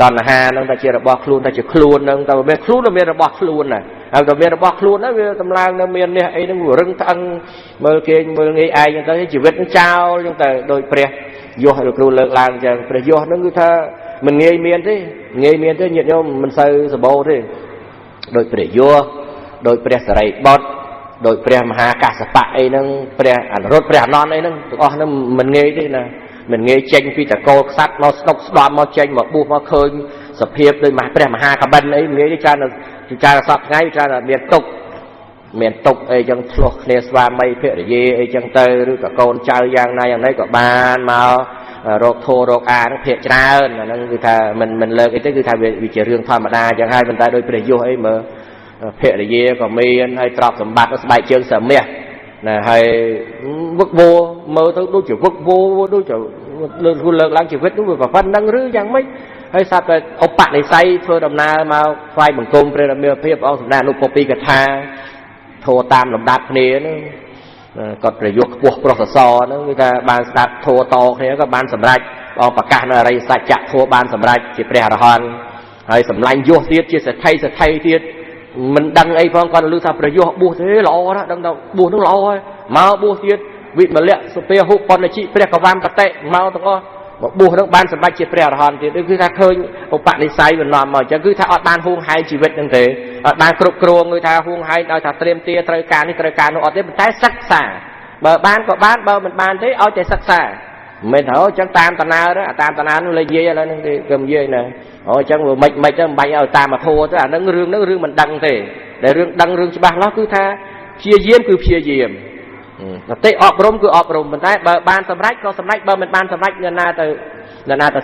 តណ្ហាហ្នឹងថាជារបស់ខ្លួនថាជាខ្លួនហ្នឹងតែមិនខ្លួនnóមានរបស់ខ្លួនណាហើយតែមានរបស់ខ្លួនហ្នឹងវាតម្លើងនៅមាននេះអីហ្នឹងវារឹងថ្អឹងមើលគេមើលងាយឯងចឹងទៅជីវិតនឹងចោលចឹងទៅដោយព្រះយោះលោកគ្រូលើកឡើងចឹងព្រះយោះហ្នឹងគឺថាមិនងាយមានទេញាតិញោមមិនសូវសម្បូរទេដោយព្រះយោះដោយព្រះសរិបុត្រដោយព្រះមហាកាសបៈអីហ្នឹងព្រះអនុរុទ្ធព្រះអនន្តអីហ្នឹងទាំងអស់ហ្នឹងមិនងាយទេណាមិនងាយចេញពីតកោខ្សាត់មកស្ដុកស្ដំមកចេញមកបួសមកឃើញសភាពដោយព្រះមហាកបិនអីងាយទេច្រើនសពថ្ងៃច្រើនមានទុកអីចឹងឆ្លោះគ្នាស្វាមីភរិយាអីចឹងទៅឬក៏កូនចៅយ៉ាងណាយ៉ាងណីក៏បានមករកធោរកអានឹងភាកច្រើនអាហ្នឹងគឺថាមិនលើកអីទេគឺថាវាជារឿងធម្មតាចឹងហើយប៉ុន្តែដោយព្រះយោះអីមើលភរិយាក៏មានហើយទ្រព្យសម្បត្តិស្បែកជើងសមាសណាហើយវឹកវោមើលទៅដូចជាវឹកវោដូចជាលើកឡើងជីវិតនោះវាប៉ុណ្ណឹងឬយ៉ាងម៉េចហើយសាប់តែឧបនិស្ស័យធ្វើដំណើរមកថ្វាយបង្គំព្រះរាមាភិបអង្គសម្ដែងអនុពពីកថាធោតាមលំដាប់គ្នាហ្នឹងគាត់ប្រយុទ្ធខ្ពស់ប្រុសសសរហ្នឹងគឺថាបានស្ដាប់ធោតគ្នាក៏បានសម្រេចអង្គប្រកាសនៅអរិយសច្ចៈធោបានសម្រេចជាព្រះអរហន្តហើយសម្លាញ់យោះទៀតជាសទ្ធិទៀតមិនដឹងអីផងគាត់លើថាប្រយោជន៍បួសទេល្អណាស់ដឹងថាបួសនឹងល្អហើយមកបួសទៀតវិមលៈសុភាហុបណ្ណជីព្រះកវ៉ាំបតិមកទាំងអស់មកបួសនឹងបានសម្រេចជាព្រះអរហន្តទៀតគឺថាឃើញឧបនិស្ស័យវានាំមកអញ្ចឹងគឺថាអត់បានហួងហែងជីវិតនឹងទេអត់បានគ្រប់គ្រងគឺថាហួងហែងឲ្យថាត្រៀមទាត្រូវការនេះត្រូវការនោះអត់ទេប៉ុន្តែសិក្សាបើបានក៏បានបើមិនបានទេឲ្យតែសិក្សាមិនថាអញ្ចឹងតាមតាណាតាមតាណានោះលេនិយាយឥឡូវហ្នឹងគឺនិយាយណាអញ្ចឹងវាមិនទៅមិនបាច់ឲ្យតាមមកធัวទៅអាហ្នឹងរឿងមិនដឹងទេដែលរឿងដឹងរឿងច្បាស់លាស់គឺថាព្យាយាមគឺព្យាយាមសតិអប់រំគឺអប់រំប៉ុន្តែបើបានសម្រេចក៏សម្រេចបើមិនបានសម្រេចណាទៅ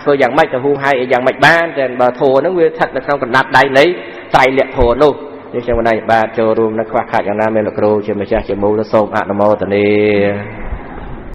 ធ្វើយ៉ាងម៉េចទៅហួងហែងយ៉ាងម៉េចបានតែបើធัวហ្នឹងវាស្ថិតនៅក្នុងកណ្ដាប់ដៃនៃត្រៃលក្ខធម៌នោះនេះខ្ញុំបណ្ដាបាទចូលរួមនៅខ្វះខាតយ៉ាងណាមានលោកគ្រូជាម្ចាស់ជាមូលសូមអនុមោទនា